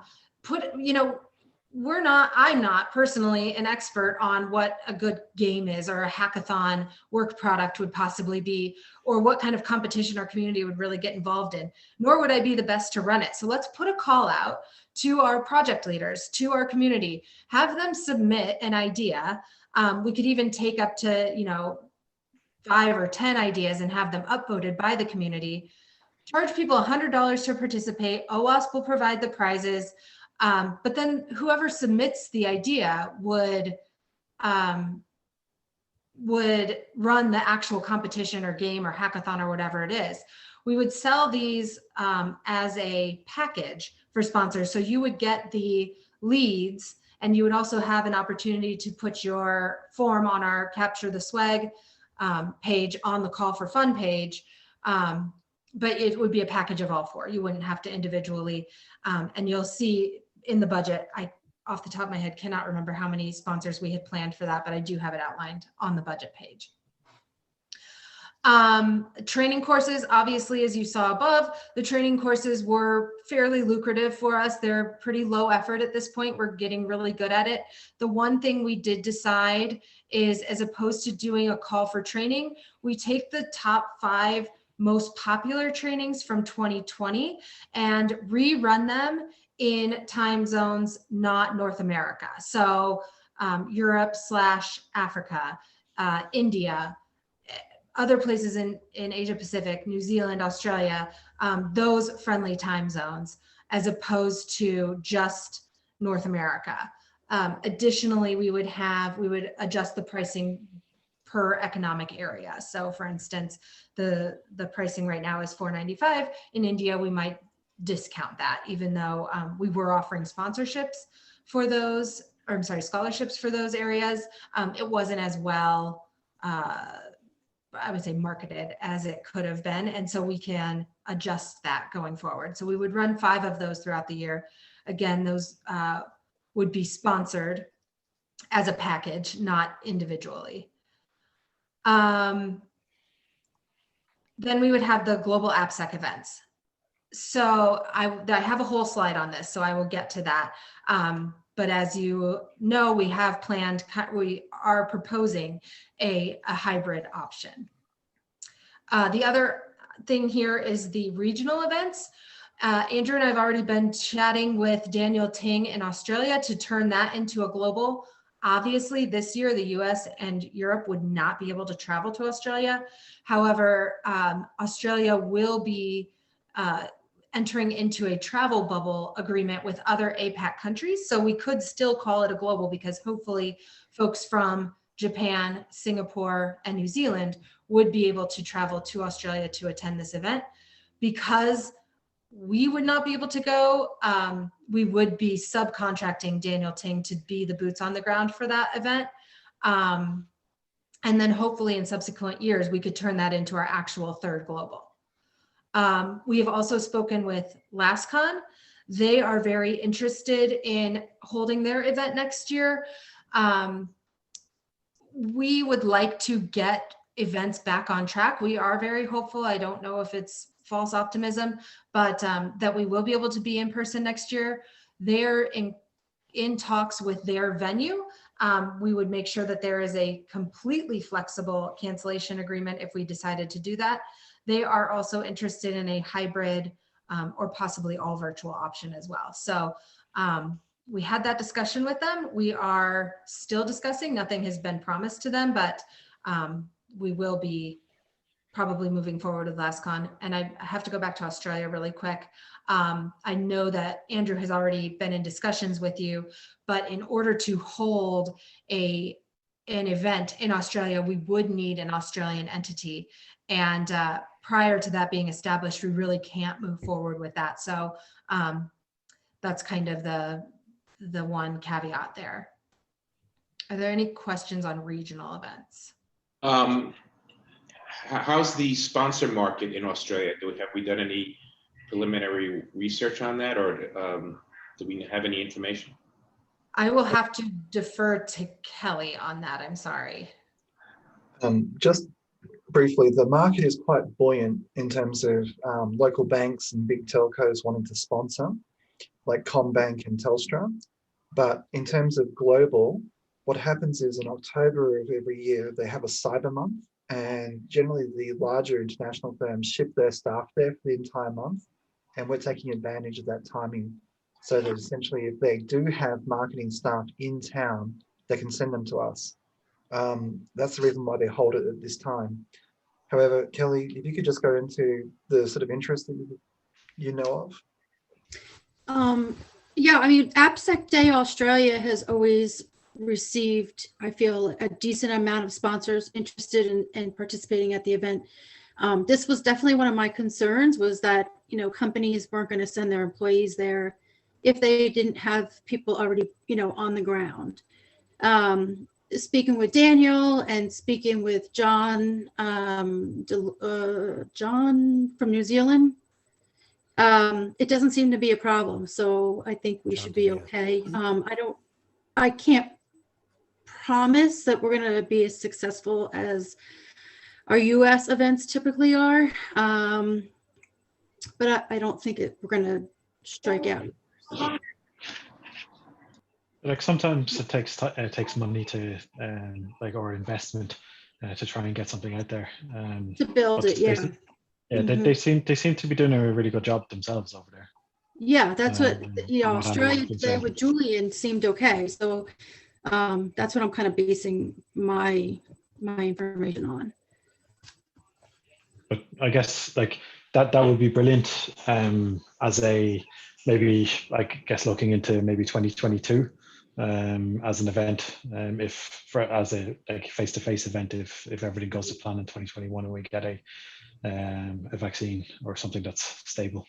not personally an expert on what a good game is or a hackathon work product would possibly be, or what kind of competition our community would really get involved in, nor would I be the best to run it. So let's put a call out to our project leaders, to our community, have them submit an idea. We could even take up to, 5 or 10 ideas and have them upvoted by the community. Charge people $100 to participate. OWASP will provide the prizes. But then whoever submits the idea would run the actual competition or game or hackathon or whatever it is. We would sell these as a package for sponsors. So you would get the leads, and you would also have an opportunity to put your form on our Capture the Swag page on the Call for Fun page. But it would be a package of all 4. You wouldn't have to individually, and you'll see in the budget, I off the top of my head cannot remember how many sponsors we had planned for that, but I do have it outlined on the budget page. Training courses, obviously, as you saw above, the training courses were fairly lucrative for us. They're pretty low effort at this point. We're getting really good at it. The one thing we did decide is, as opposed to doing a call for training, we take the top 5 most popular trainings from 2020 and rerun them in time zones not North America. So Europe/Africa, India, other places in Asia Pacific, New Zealand, Australia, those friendly time zones, as opposed to just North America. Additionally, we would adjust the pricing per economic area. So for instance, the pricing right now is $4.95. In India, we might discount that, even though we were offering sponsorships for those, or I'm sorry, scholarships for those areas. It wasn't as well, I would say, marketed as it could have been. And so we can adjust that going forward. So we would run 5 of those throughout the year. Again, those would be sponsored as a package, not individually. Then we would have the global AppSec events. So I have a whole slide on this, so I will get to that. But as you know, we are proposing a hybrid option. The other thing here is the regional events. Andrew and I have already been chatting with Daniel Ting in Australia to turn that into a global. Obviously, this year, the US and Europe would not be able to travel to Australia. However, Australia will be entering into a travel bubble agreement with other APAC countries. So we could still call it a global, because hopefully folks from Japan, Singapore, and New Zealand would be able to travel to Australia to attend this event. Because we would not be able to go, we would be subcontracting Daniel Ting to be the boots on the ground for that event. And then hopefully in subsequent years, we could turn that into our actual 3rd global. We have also spoken with LastCon. They are very interested in holding their event next year. we would like to get events back on track. We are very hopeful. I don't know if it's false optimism, but that we will be able to be in person next year. They're in talks with their venue. We would make sure that there is a completely flexible cancellation agreement if we decided to do that. They are also interested in a hybrid or possibly all virtual option as well. So we had that discussion with them. We are still discussing. Nothing has been promised to them, but we will be probably moving forward with LastCon. And I have to go back to Australia really quick. I know that Andrew has already been in discussions with you, but in order to hold an event in Australia, we would need an Australian entity. And prior to that being established, we really can't move forward with that. So that's kind of the one caveat there. Are there any questions on regional events? How's the sponsor market in Australia? Have we done any preliminary research on that, or do we have any information? I will have to defer to Kelly on that. I'm sorry. Just briefly, the market is quite buoyant in terms of local banks and big telcos wanting to sponsor, like Combank and Telstra. But in terms of global, what happens is in October of every year, they have a cyber month. And generally the larger international firms ship their staff there for the entire month. And we're taking advantage of that timing. So that essentially if they do have marketing staff in town, they can send them to us. That's the reason why they hold it at this time. However, Kelly, if you could just go into the sort of interest that you know of. Yeah, I mean, AppSec Day Australia has always received, I feel, a decent amount of sponsors interested in participating at the event. This was definitely one of my concerns, was that, you know, companies weren't going to send their employees there if they didn't have people already, you know, on the ground. Speaking with Daniel and speaking with John, John from New Zealand, it doesn't seem to be a problem. So I think we should be okay. I can't promise that we're going to be as successful as our US events typically are. But I don't think we're going to strike out. Like sometimes it takes money to or investment to try and get something out there. To build it, yeah. They seem to be doing a really good job themselves over there. Yeah, that's what, you know, Australia today with Julian seemed okay. So that's what I'm kind of basing my information on. But I guess like that would be brilliant as a maybe, I guess, looking into maybe 2022 as an event, as a face-to-face event, if everything goes to plan in 2021 and we get a vaccine or something that's stable.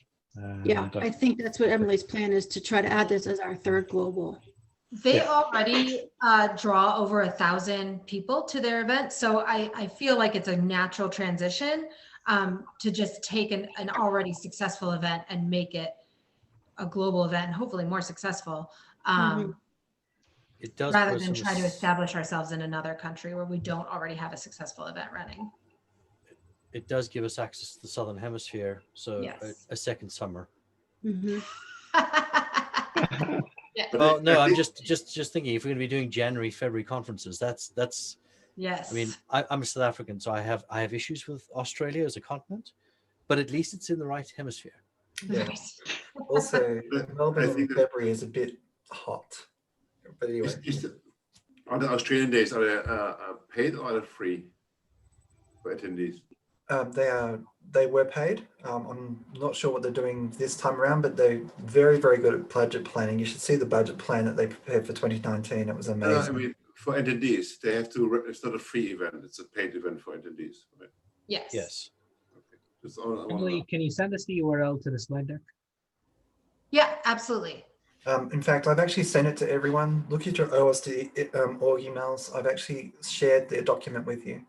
Yeah, I think that's what Emily's plan is, to try to add this as our third global. They already draw over 1,000 people to their event. So I feel like it's a natural transition to just take an already successful event and make it a global event, and hopefully more successful, it does rather than try to establish ourselves in another country where we don't already have a successful event running. It does give us access to the Southern Hemisphere, so yes. a second summer. Yeah. Well, no, I'm just thinking, if we're going to be doing January, February conferences, that's. Yes. I mean, I'm a South African, so I have issues with Australia as a continent, but at least it's in the right hemisphere. Yeah. Also, Melbourne in February is a bit hot. But anyway. Are the Australian days, are they paid or are they free for attendees? They were paid. I'm not sure what they're doing this time around, but they're very, very good at budget planning. You should see the budget plan that they prepared for 2019. It was amazing. I mean, for attendees, they have to. It's not a free event; it's a paid event for attendees. Right? Yes. Yes. Okay. Emily, can you send us the URL to the slide deck? Yeah, absolutely. In fact, I've actually sent it to everyone. Look at your OSD org emails. I've actually shared their document with you.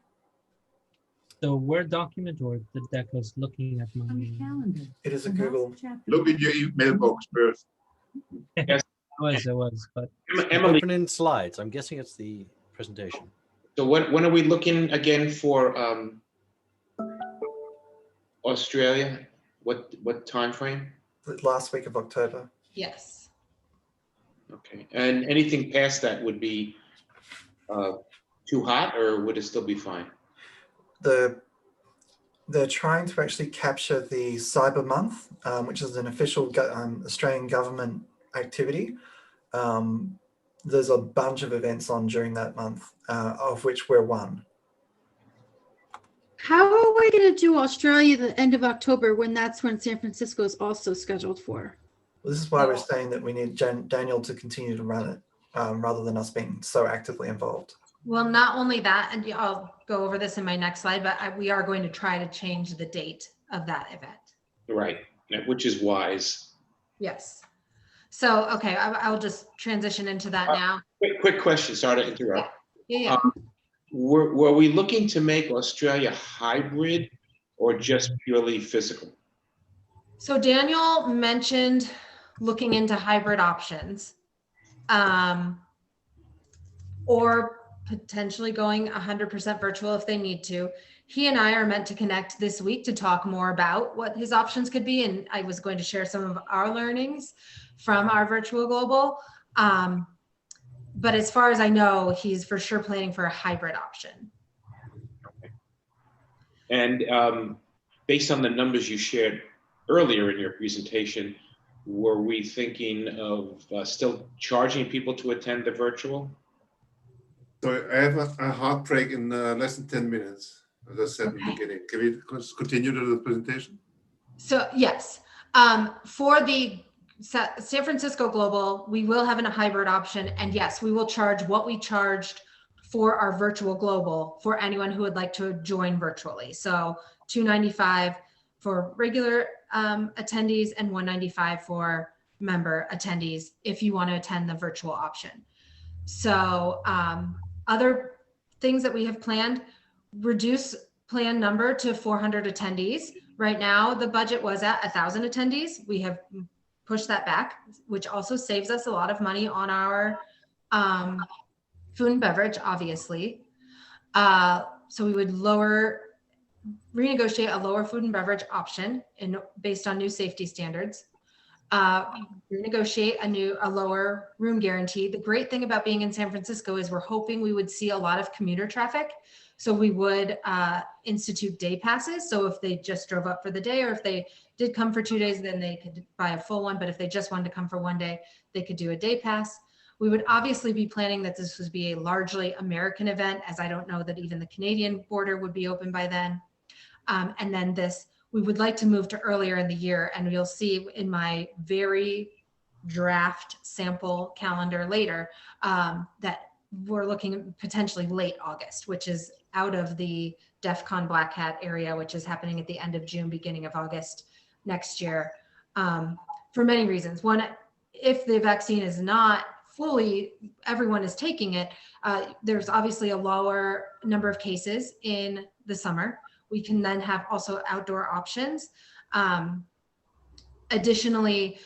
The Word document or the deck was looking at my calendar. It is a Google. Look at your mailbox first. Yes, it was, but Emily, open in slides. I'm guessing it's the presentation. So when are we looking again for Australia? What time frame? The last week of October. Yes. Okay, and anything past that would be too hot, or would it still be fine? They're trying to actually capture the Cyber Month, which is an official Australian government activity. There's a bunch of events on during that month, of which we're one. How are we going to do Australia the end of October when that's when San Francisco is also scheduled for? Well, this is why we're saying that we need Daniel to continue to run it rather than us being so actively involved. Well, not only that, and I'll go over this in my next slide, but we are going to try to change the date of that event. Right, which is wise. Yes. So, okay, I'll just transition into that now. Quick question, sorry to interrupt. Yeah. Were we looking to make Australia hybrid or just purely physical? So Daniel mentioned looking into hybrid options, or potentially going 100% virtual if they need to. He and I are meant to connect this week to talk more about what his options could be. And I was going to share some of our learnings from our virtual global. But as far as I know, he's for sure planning for a hybrid option. Okay. And based on the numbers you shared earlier in your presentation, were we thinking of still charging people to attend the virtual? So I have a hard break in less than 10 minutes, as I said in the beginning. Can we continue to the presentation? So yes, for the San Francisco Global, we will have a hybrid option. And yes, we will charge what we charged for our virtual global for anyone who would like to join virtually. So $295 for regular attendees and $195 for member attendees if you want to attend the virtual option. So other things that we have planned, reduce plan number to 400 attendees. Right now, the budget was at 1,000 attendees. We have pushed that back, which also saves us a lot of money on our food and beverage, obviously. So we would renegotiate a lower food and beverage option based on new safety standards. Renegotiate a lower room guarantee. The great thing about being in San Francisco is we're hoping we would see a lot of commuter traffic. So we would institute day passes. So if they just drove up for the day, or if they did come for 2 days, then they could buy a full one. But if they just wanted to come for 1 day, they could do a day pass. We would obviously be planning that this would be a largely American event, as I don't know that even the Canadian border would be open by then. And then we would like to move to earlier in the year. And you'll see in my very draft sample calendar later that we're looking at potentially late August, which is out of the DEF CON Black Hat area, which is happening at the end of June, beginning of August next year, for many reasons. One, if the vaccine is not fully, everyone is taking it, there's obviously a lower number of cases in the summer. We can then have also outdoor options. Additionally,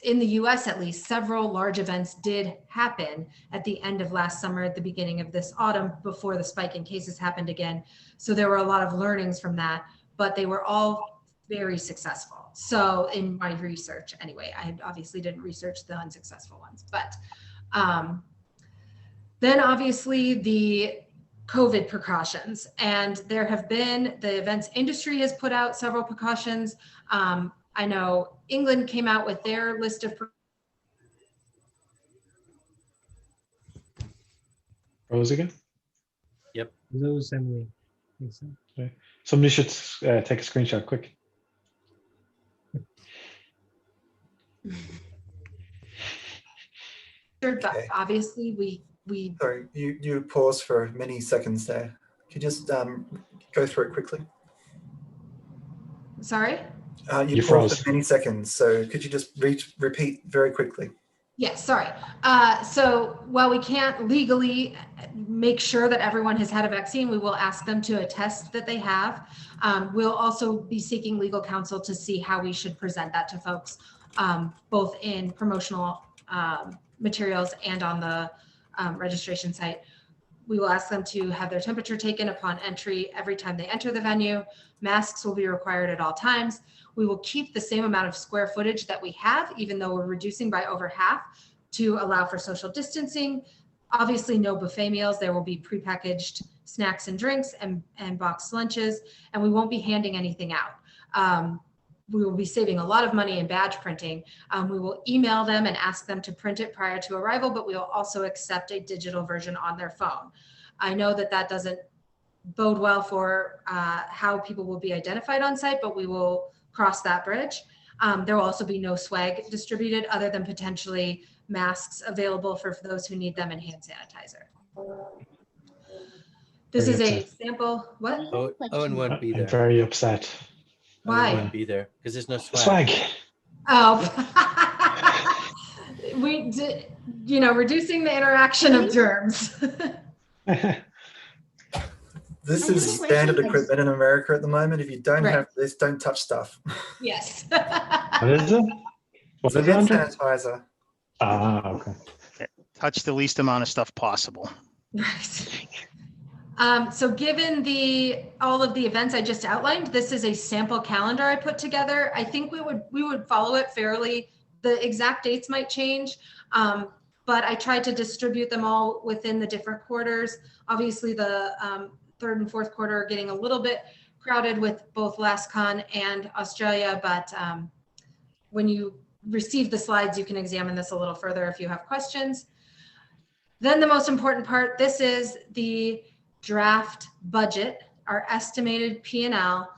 in the US at least, several large events did happen at the end of last summer, at the beginning of this autumn, before the spike in cases happened again. So there were a lot of learnings from that, but they were all very successful. So in my research, anyway, I obviously didn't research the unsuccessful ones, but then obviously the COVID precautions, and there have been, the events industry has put out several precautions. I know England came out with their list of. Rose again? Yep. Those, Emily. So. Okay. Somebody should take a screenshot quick. But obviously we. Sorry, you paused for many seconds there. Could you just go through it quickly? Sorry? You paused for many seconds, so could you just repeat very quickly? Yes, sorry. So while we can't legally make sure that everyone has had a vaccine, we will ask them to attest that they have. We'll also be seeking legal counsel to see how we should present that to folks, both in promotional materials and on the registration site. We will ask them to have their temperature taken upon entry every time they enter the venue. Masks will be required at all times. We will keep the same amount of square footage that we have, even though we're reducing by over half to allow for social distancing. Obviously, no buffet meals. There will be prepackaged snacks and drinks and boxed lunches, and we won't be handing anything out. We will be saving a lot of money in badge printing. We will email them and ask them to print it prior to arrival, but we will also accept a digital version on their phone. I know that that doesn't bode well for how people will be identified on site, but we will cross that bridge. There will also be no swag distributed other than potentially masks available for those who need them and hand sanitizer. This is a sample. What? Owen won't be I'm there. very upset. Why? Owen won't be there because there's no swag. Swag. Oh, we did, you know, reducing the interaction of germs. This I have is a standard question. equipment in America at the moment. If you don't Right. have this, don't touch stuff. Yes. What is it? What It's a is it, hand Andrew? sanitizer. Ah, okay. Touch the least amount of stuff possible. Right. So given all of the events I just outlined, this is a sample calendar I put together. I think we would follow it fairly. The exact dates might change, but I tried to distribute them all within the different quarters. Obviously, the third and fourth quarter are getting a little bit crowded with both LASCON and Australia, but when you receive the slides, you can examine this a little further if you have questions. Then the most important part, this is the draft budget, our estimated P&L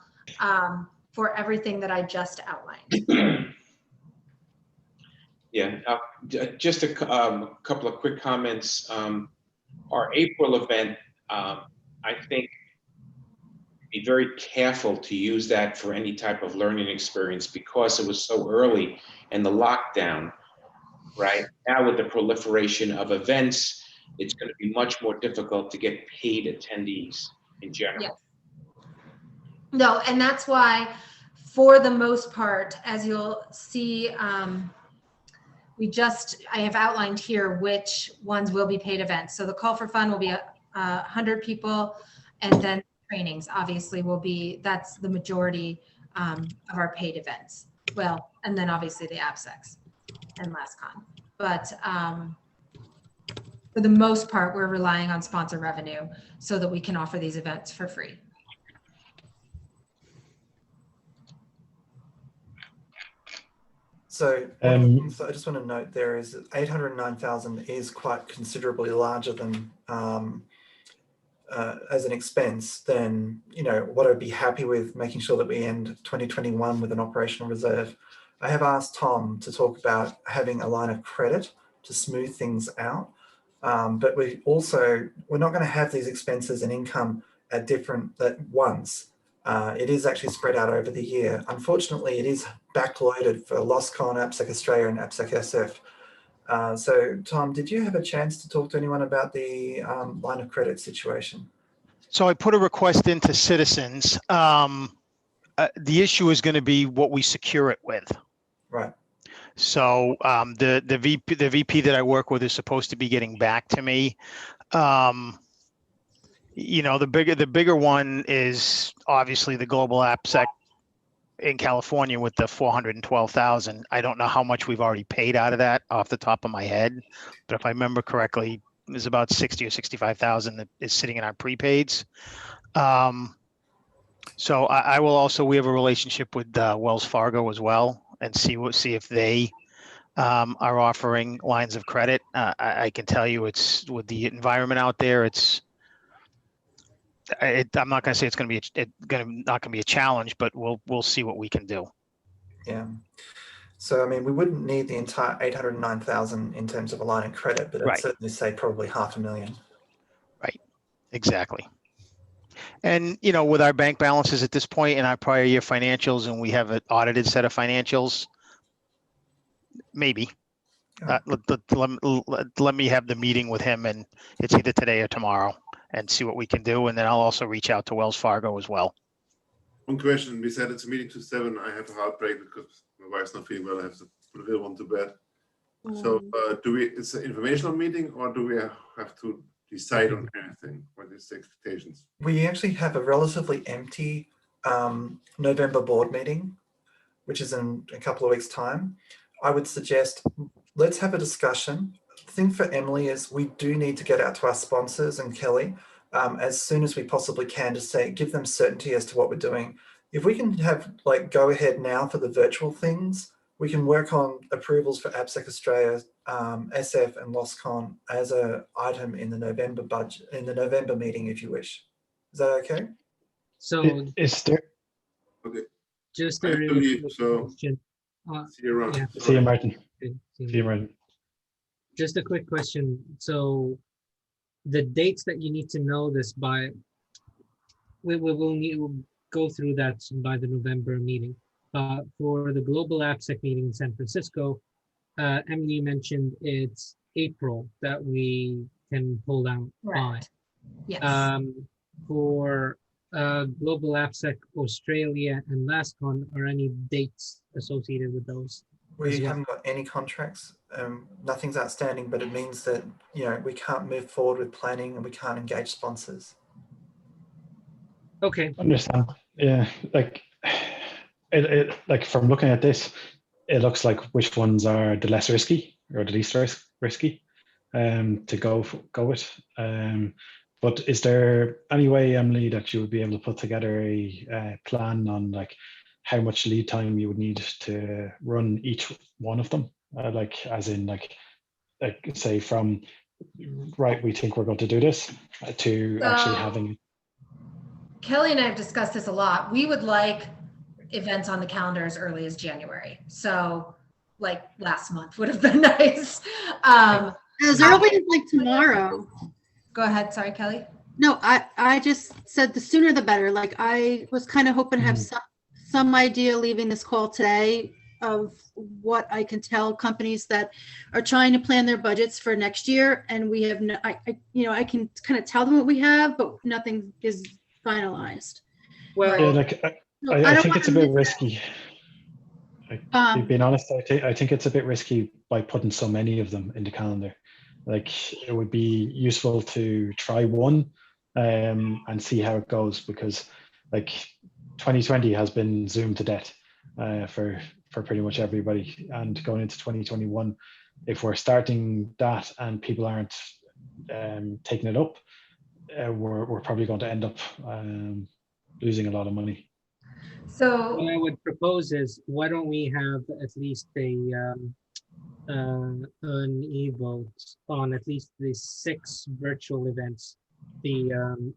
for everything that I just outlined. Yeah, just a couple of quick comments. Our April event, I think, be very careful to use that for any type of learning experience because it was so early in the lockdown, right? Now with the proliferation of events, it's going to be much more difficult to get paid attendees in general. Yes. No, and that's why, for the most part, as you'll see, I have outlined here which ones will be paid events. So the call for fun will be 100 people, and then trainings obviously will be, that's the majority of our paid events. Well, and then obviously the AppSex and LASCON. But for the most part, we're relying on sponsor revenue so that we can offer these events for free. So one of the things that I just want to note there is that 809,000 is quite considerably larger than as an expense than, you know, what I'd be happy with making sure that we end 2021 with an operational reserve. I have asked Tom to talk about having a line of credit to smooth things out. But we're not going to have these expenses and income at once. It is actually spread out over the year. Unfortunately, it is backloaded for LOSCON, AppSec Australia and AppSec SF. So Tom, did you have a chance to talk to anyone about the line of credit situation? So I put a request into Citizens. The issue is going to be what we secure it with. Right. So the VP that I work with is supposed to be getting back to me. You know, the bigger one is obviously the global AppSec in California with the 412,000. I don't know how much we've already paid out of that off the top of my head, but if I remember correctly, there's about 60 or 65,000 that is sitting in our prepaids. So I will also, we have a relationship with Wells Fargo as well, and see if they are offering lines of credit. I can tell you, it's with the environment out there, I'm not going to say it's going to be not going to be a challenge, but we'll see what we can do. Yeah. So I mean, we wouldn't need the entire 809,000 in terms of a line of credit, but I'd Right. certainly say probably 500,000. Right. Exactly. And you know, with our bank balances at this point in our prior year financials, and we have an audited set of financials, maybe. Let me have the meeting with him, and it's either today or tomorrow, and see what we can do. And then I'll also reach out to Wells Fargo as well. One question, we said it's a meeting to 7. I have a heartbreak because my wife's not feeling well. I have to put the little one to bed. So it's an informational meeting, or do we have to decide on anything. What is the expectations? We actually have a relatively empty November board meeting, which is in a couple of weeks' time. I would suggest let's have a discussion. The thing for Emily is we do need to get out to our sponsors and Kelly as soon as we possibly can to say, give them certainty as to what we're doing. If we can have like go ahead now for the virtual things, we can work on approvals for AppSec Australia, SF and LostCon as a item in the November budget, in the November meeting, if you wish. Is that okay? So Is there? Okay. just I a have to really leave, quick so question. see you around. yeah. See you, Sorry. Martin. Okay, See you, Martin. just a quick question. So the dates that you need to know this by, we'll go through that by the November meeting. For the Global AppSec meeting in San Francisco, Emily mentioned it's April that we can pull out by. Correct. Yes. For Global AppSec Australia and LastCon, are any dates associated with those? We as well? haven't got any contracts. Nothing's outstanding, but it means that, you know, we can't move forward with planning and we can't engage sponsors. Okay. Understand. Yeah, like it like from looking at this, it looks like which ones are the less risky or the least risky to go with. But is there any way, Emily, that you would be able to put together a plan on like how much lead time you would need to run each one of them? Like as in like say from right, we think we're going to do this to actually having. Kelly and I have discussed this a lot. We would like events on the calendar as early as January. So like last month would have been nice. As early as like tomorrow. Go ahead. Sorry, Kelly. No, I just said the sooner the better. Like I was kind of hoping to have some idea leaving this call today of what I can tell companies that are trying to plan their budgets for next year. And we have no, I can kind of tell them what we have, but nothing is finalized. Well, yeah, like I think it's a bit risky. Being honest, I think it's a bit risky by putting so many of them in the calendar. Like it would be useful to try one and see how it goes, because like 2020 has been Zoom to death for pretty much everybody, and going into 2021, if we're starting that and people aren't taking it up, we're probably going to end up losing a lot of money. So what I would propose is, why don't we have at least an e-vote on at least the 6 virtual events, the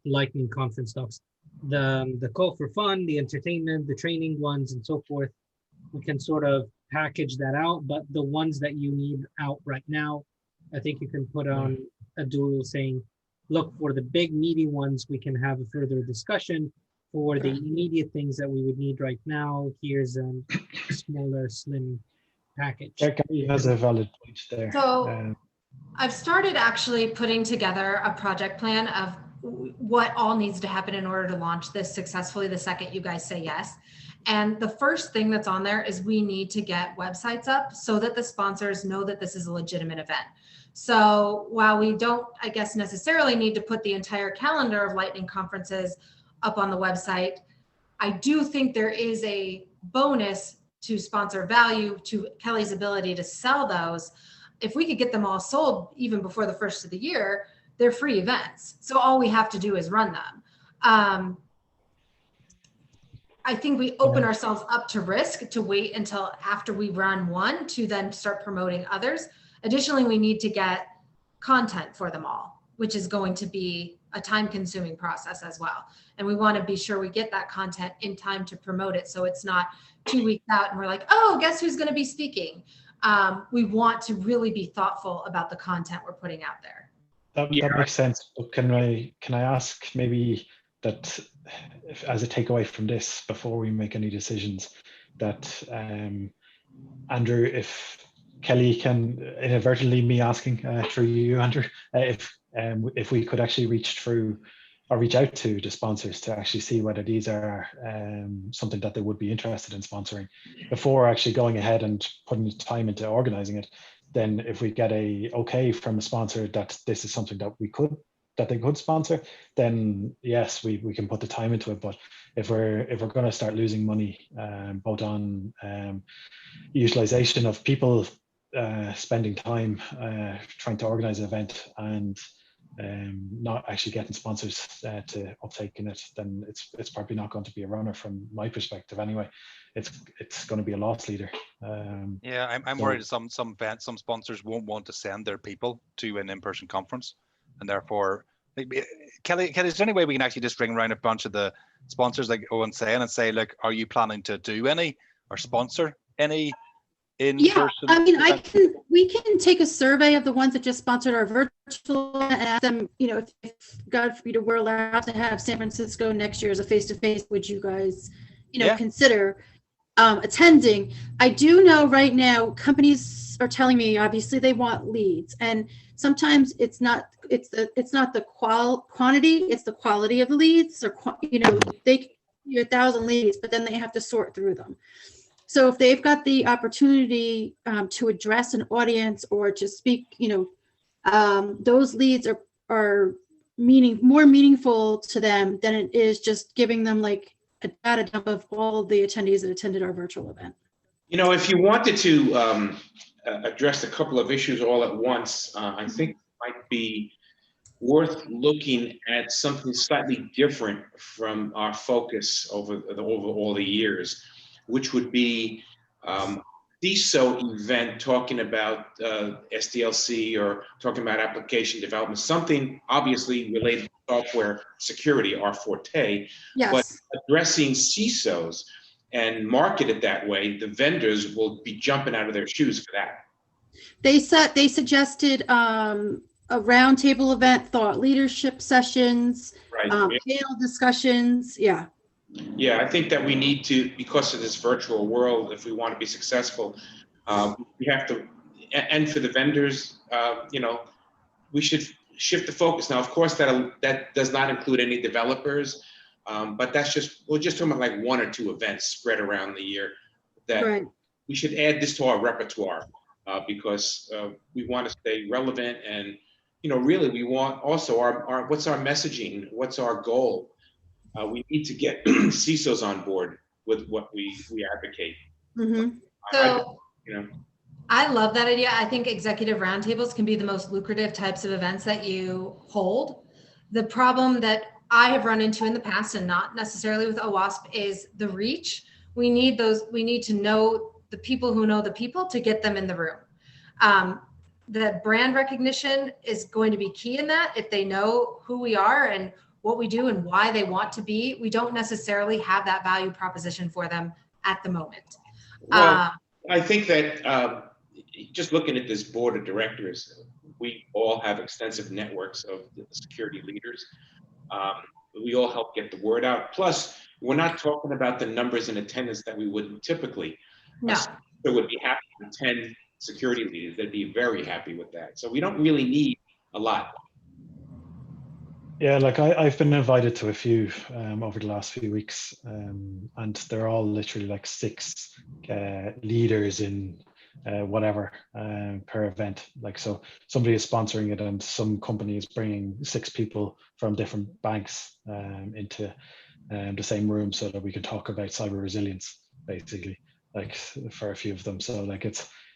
Lightning conference talks, the call for fun, the entertainment, the training ones, and so forth. We can sort of package that out, but the ones that you need out right now, I think you can put on a doodle saying, look, for the big meaty ones, we can have a further discussion. For the immediate things that we would need right now, here's a smaller, slim package. Gary has a valid point there. So I've started actually putting together a project plan of what all needs to happen in order to launch this successfully the second you guys say yes. And the first thing that's on there is we need to get websites up so that the sponsors know that this is a legitimate event. So while we don't, I guess, necessarily need to put the entire calendar of Lightning conferences up on the website, I do think there is a bonus to sponsor value to Kelly's ability to sell those. If we could get them all sold even before the first of the year, they're free events. So all we have to do is run them. I think we open ourselves up to risk to wait until after we run one to then start promoting others. Additionally, we need to get content for them all, which is going to be a time-consuming process as well. And we want to be sure we get that content in time to promote it, so it's not 2 weeks out and we're like, oh, guess who's going to be speaking? We want to really be thoughtful about the content we're putting out there. That makes sense. But can I ask maybe that, as a takeaway from this, before we make any decisions, that Andrew, if Kelly can, inadvertently me asking through you, Andrew, if we could actually reach out to the sponsors to actually see whether these are something that they would be interested in sponsoring before actually going ahead and putting time into organizing it. Then if we get a okay from a sponsor that this is something that we could that they could sponsor, then yes, we can put the time into it. But if we're going to start losing money, both on utilization of people spending time trying to organize an event and not actually getting sponsors to uptake in it, then it's probably not going to be a runner from my perspective anyway. It's going to be a loss leader. Yeah, I'm so- worried that some sponsors won't want to send their people to an in-person conference, and therefore, Kelly, is there any way we can actually just bring around a bunch of the sponsors, like Owen's saying, and say, like, are you planning to do any or sponsor any in-person? Yeah, I mean, events? we can take a survey of the ones that just sponsored our virtual and ask them, you know, if God forbid we're allowed to have San Francisco next year as a face-to-face, would you guys, you know, Yeah. consider attending? I do know right now companies are telling me obviously they want leads, and sometimes it's not the quantity, it's the quality of the leads, or you know, they you 1,000 leads, but then they have to sort through them. So if they've got the opportunity to address an audience or to speak, you know, those leads are more meaningful to them than it is just giving them like a data dump of all the attendees that attended our virtual event. You know, if you wanted to address a couple of issues all at once, I think it might be worth looking at something slightly different from our focus over all the years, which would be CISO event talking about SDLC or talking about application development, something obviously related to software security, our forte, Yes. but addressing CISOs and market it that way, the vendors will be jumping out of their shoes for that. They suggested a roundtable event, thought leadership sessions, Right. panel discussions. Yeah. Yeah, I think that we need to, because of this virtual world, if we want to be successful, we have to, and for the vendors, you know, we should shift the focus. Now, of course, that does not include any developers, but we're just talking about like 1 or 2 events spread around the year that Right. we should add this to our repertoire because we want to stay relevant, and, you know, really we want also our what's our messaging, what's our goal. We need to get CISOs on board with what we advocate. Mm-hmm. So, you know, I love that idea. I think executive roundtables can be the most lucrative types of events that you hold. The problem that I have run into in the past, and not necessarily with OWASP, is the reach. We need to know the people who know the people to get them in the room. The brand recognition is going to be key in that. If they know who we are and what we do and why they want to be, we don't necessarily have that value proposition for them at the moment. well, I think that just looking at this board of directors, we all have extensive networks of the security leaders. We all help get the word out. Plus, we're not talking about the numbers in attendance that we would typically. No. So would be happy to attend security leaders. They'd be very happy with that. So we don't really need a lot. Yeah, like I've been invited to a few over the last few weeks, and they're all literally like 6 leaders in whatever per event. Like, so somebody is sponsoring it, and some company is bringing 6 people from different banks into the same room so that we can talk about cyber resilience, basically, like for a few of them. So like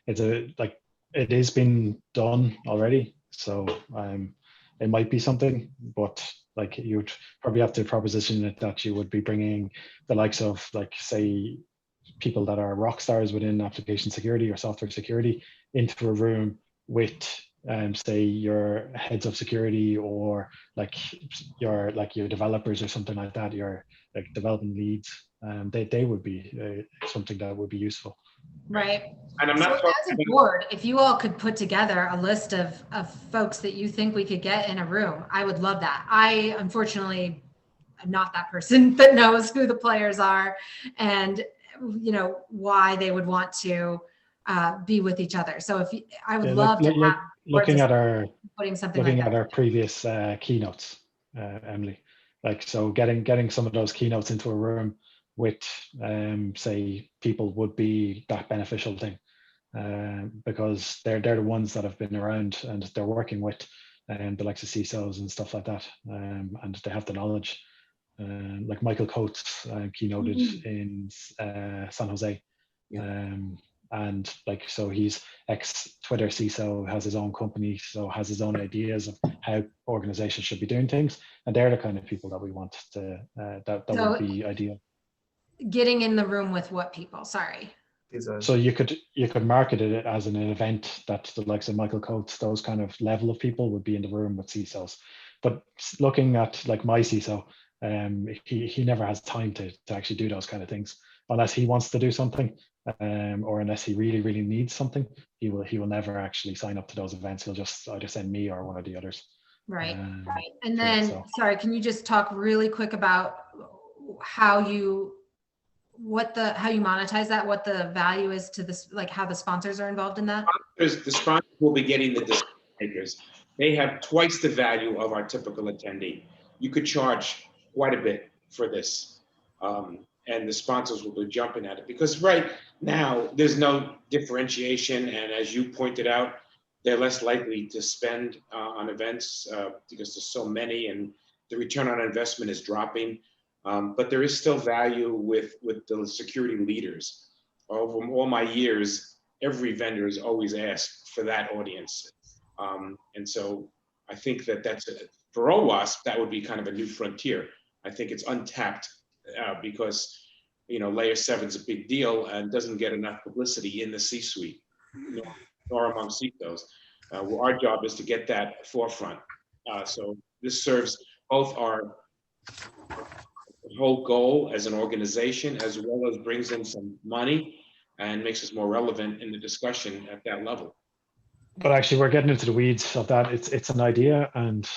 it is being done already. So it might be something, but like you'd probably have to proposition it that you would be bringing the likes of, like, say, people that are rock stars within application security or software security into a room with say your heads of security, or like your developers or something like that, your like development leads. They would be something that would be useful. Right. And I'm So not talking as a about, board, if you all could put together a list of folks that you think we could get in a room, I would love that. I unfortunately am not that person that knows who the players are and, you know, why they would want to be with each other. So I would love to have looking at our putting something like that. our previous keynotes, Emily, like, so getting some of those keynotes into a room with say people would be that beneficial thing, because they're the ones that have been around and they're working with and the likes of CISOs and stuff like that, and they have the knowledge. Like Michael Coates keynoted in San Jose, and like, so he's ex-Twitter CISO, has his own company, so has his own ideas of how organizations should be doing things, and they're the kind of people that we want to that So- would be ideal. Getting in the room with what people? Sorry. So you could market it as an event that the likes of Michael Coates, those kind of level of people would be in the room with CISOs. But looking at like my CISO, he never has time to actually do those kind of things unless he wants to do something, or unless he really needs something. He will never actually sign up to those events. He'll just either send me or one of the others. Right. Right. And then, sorry, can you just talk really quick about how you monetize that, what the value is to this, like how the sponsors are involved in that? The sponsors will be getting the decision makers. They have twice the value of our typical attendee. You could charge quite a bit for this. And the sponsors will be jumping at it because right now there's no differentiation. And as you pointed out, they're less likely to spend on events because there's so many and the return on investment is dropping. But there is still value with the security leaders. Over all my years, every vendor has always asked for that audience. And so I think that's for OWASP, that would be kind of a new frontier. I think it's untapped because, you know, layer 7 is a big deal and doesn't get enough publicity in the C-suite, nor among CISOs. Our job is to get that forefront. So this serves both our whole goal as an organization, as well as brings in some money and makes us more relevant in the discussion at that level. But actually, we're getting into the weeds of that. It's an idea, and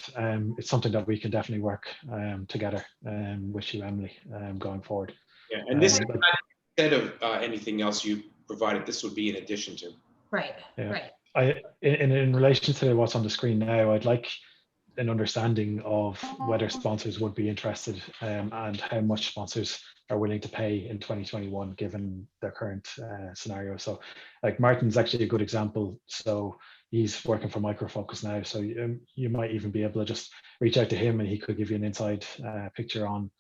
it's something that we can definitely work together with you, Emily, going forward. Yeah, and this is not instead of anything else you provided. This would be in addition to. Right. Yeah. Right. In relation to what's on the screen now, I'd like an understanding of whether sponsors would be interested and how much sponsors are willing to pay in 2021 given their current scenario. So like Martin's actually a good example. So he's working for Micro Focus now. So you might even be able to just reach out to him and he could give you an inside picture on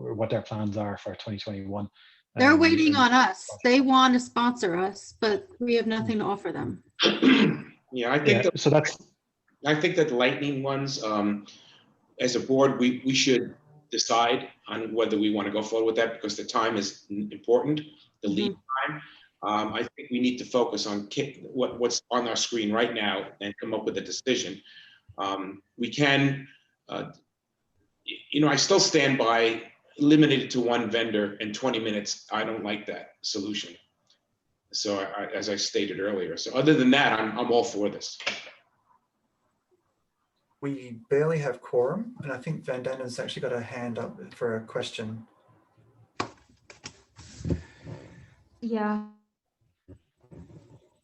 what their plans are for 2021. They're waiting on us. They want to sponsor us, but we have nothing to offer them. Yeah, I think so that's. I think that lightning ones, as a board, we should decide on whether we want to go forward with that because the time is important, the lead time. I think we need to focus on what's on our screen right now and come up with a decision. We can, I still stand by limited to one vendor in 20 minutes. I don't like that solution. So as I stated earlier, so other than that, I'm all for this. We barely have quorum, and I think Van Danen's actually got a hand up for a question. Yeah.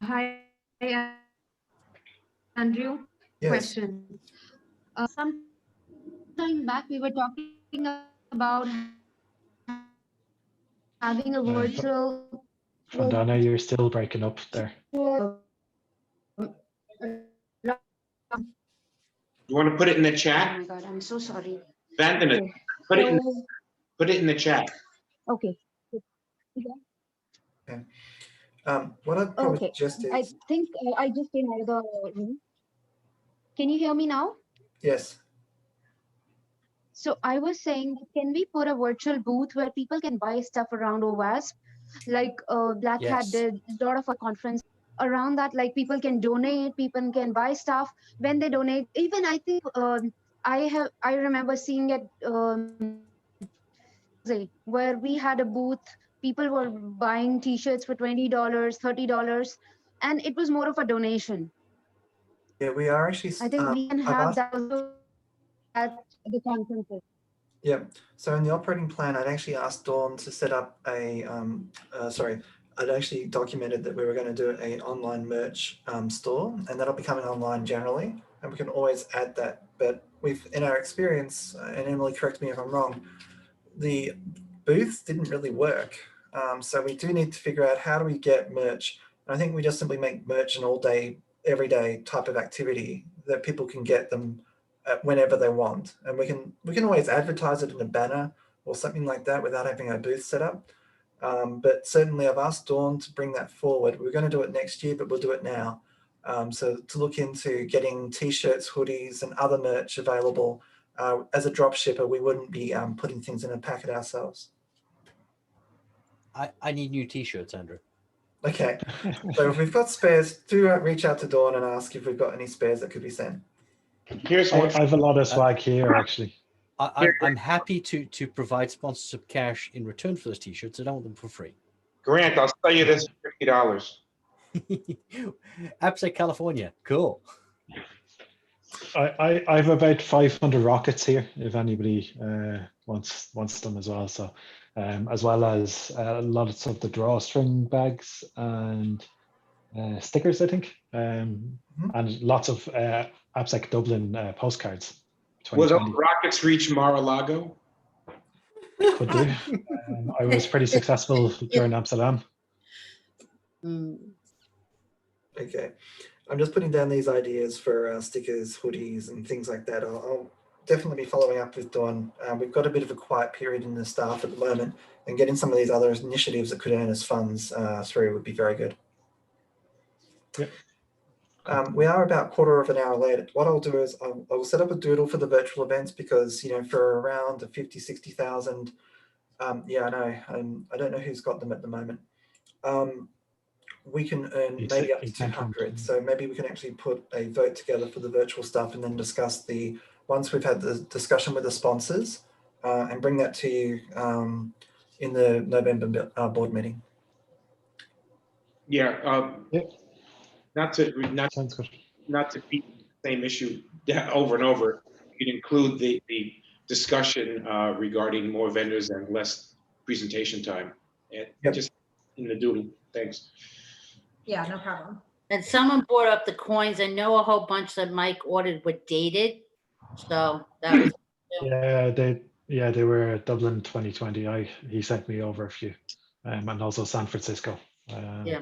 Hi, Andrew. Yes. Question. Some time back, we were talking about having a virtual. Van Dana, you're still breaking up there. You want to put it in the chat? Oh my God, I'm so sorry. Vandana, Okay. put it in the chat. Okay. Okay. What I'd probably suggest is. I think I just came out of the room. Can you hear me now? Yes. So I was saying, can we put a virtual booth where people can buy stuff around OWASP? Like Black Hat did a lot of a conference around that, like people can donate, people can buy stuff when they donate. Even I think I remember seeing it where we had a booth, people were buying t-shirts for $20, $30, and it was more of a donation. Yeah, we are actually. I think we can have that also at the conferences. Yeah, so in the operating plan, I'd actually asked Dawn to set up I'd actually documented that we were going to do an online merch store, and that'll be coming online generally, and we can always add that. But in our experience, and Emily, correct me if I'm wrong, the booths didn't really work. So we do need to figure out how do we get merch. And I think we just simply make merch an all-day everyday type of activity that people can get them whenever they want. And we can always advertise it in a banner or something like that without having our booth set up. But certainly I've asked Dawn to bring that forward. We're going to do it next year, but we'll do it now. So to look into getting t-shirts, hoodies and other merch available. As a drop shipper, we wouldn't be putting things in a packet ourselves. I need new t-shirts, Andrew. Okay, so if we've got spares, do reach out to Dawn and ask if we've got any spares that could be sent. Here's I one. have a lot of swag here, actually. I'm happy to provide sponsorship cash in return for those t-shirts. I don't want them for free. Grant, I'll sell you this for $50. AppSec California, cool. I have about 500 rockets here if anybody wants them as well. So as well as lots of the drawstring bags and stickers, I think, and lots of AppSec Dublin postcards. Will those rockets reach Mar-a-Lago? Could do. I was pretty successful during Amsterdam. Okay, I'm just putting down these ideas for stickers, hoodies, and things like that. I'll definitely be following up with Dawn. We've got a bit of a quiet period in the staff at the moment, and getting some of these other initiatives that could earn us funds through would be very good. Yep. We are about quarter of an hour late. What I'll do is I will set up a doodle for the virtual events because, you know, for around the 50, 60,000, yeah, I know. I don't know who's got them at the moment. We can earn maybe up to 200. So maybe we can actually put a vote together for the virtual stuff and then discuss once we've had the discussion with the sponsors and bring that to you in the November board meeting. Yeah. Not to beat the same issue over and over. You can include the discussion regarding more vendors and less presentation time. And just in the doodle. Thanks. Yeah, no problem. And someone brought up the coins. I know a whole bunch that Mike ordered were dated. So that was they were Dublin 2020. He sent me over a few, and also San Francisco. Yeah.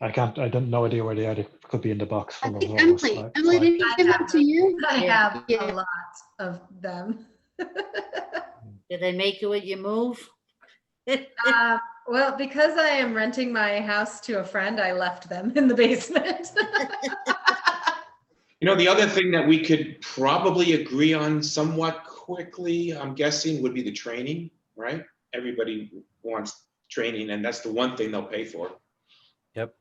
I don't no idea where they are. They could be in the box. I think Emily, did he give them to you? I have a lot of them. Did they make you at your move? Well, because I am renting my house to a friend, I left them in the basement. You know, the other thing that we could probably agree on somewhat quickly, I'm guessing, would be the training, right? Everybody wants training, and that's the one thing they'll pay for. Yep.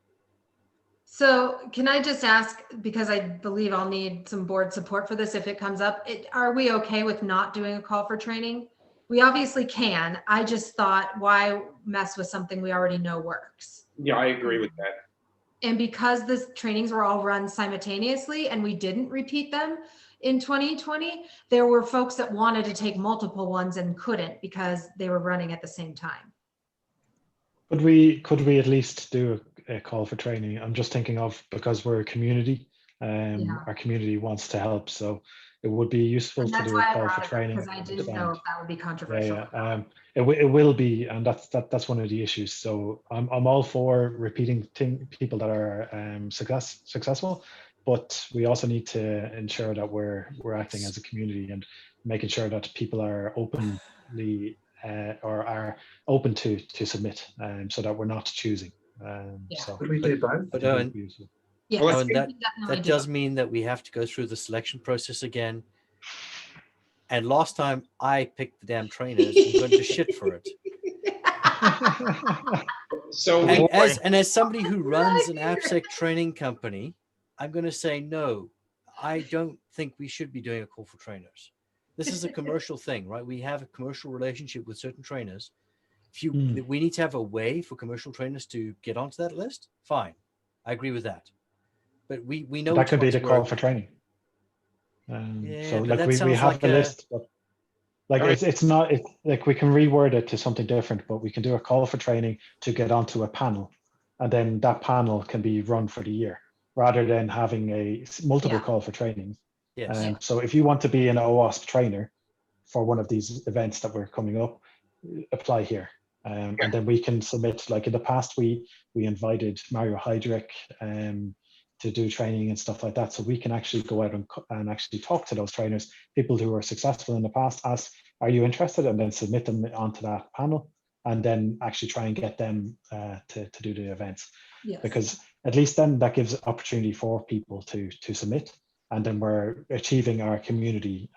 So can I just ask, because I believe I'll need some board support for this if it comes up, are we okay with not doing a call for training? We obviously can. I just thought, why mess with something we already know works? Yeah, I agree with that. And because the trainings were all run simultaneously and we didn't repeat them in 2020, there were folks that wanted to take multiple ones and couldn't because they were running at the same time. Could we at least do a call for training? I'm just thinking of, because we're a community, our community wants to help, so it would be useful to do a call for training. Because I didn't know if that would be controversial. It will be, and that's one of the issues. So I'm all for repeating people that are successful, but we also need to ensure that we're acting as a community and making sure that people are openly or are open to submit, so that we're not choosing. So could we do both? But yes, that does mean that we have to go through the selection process again. And last time I picked the damn trainers, I'm going to shit for it. So as somebody who runs an AppSec training company, I'm going to say no. I don't think we should be doing a call for trainers. This is a commercial thing, right? We have a commercial relationship with certain trainers. We need to have a way for commercial trainers to get onto that list. Fine, I agree with that. But we know that could be the call for training. So like we have like a list, but like it's not like we can reword it to something different, but we can do a call for training to get onto a panel, and then that panel can be run for the year rather than having a multiple call for trainings. Yes. So if you want to be an OWASP trainer for one of these events that we're coming up, apply here. And then we can submit, like in the past, we invited Mario Heidrich to do training and stuff like that. So we can actually go out and actually talk to those trainers, people who were successful in the past, ask, are you interested? And then submit them onto that panel, and then actually try and get them to do the events. Yes. Because at least then that gives opportunity for people to submit, and then we're achieving our community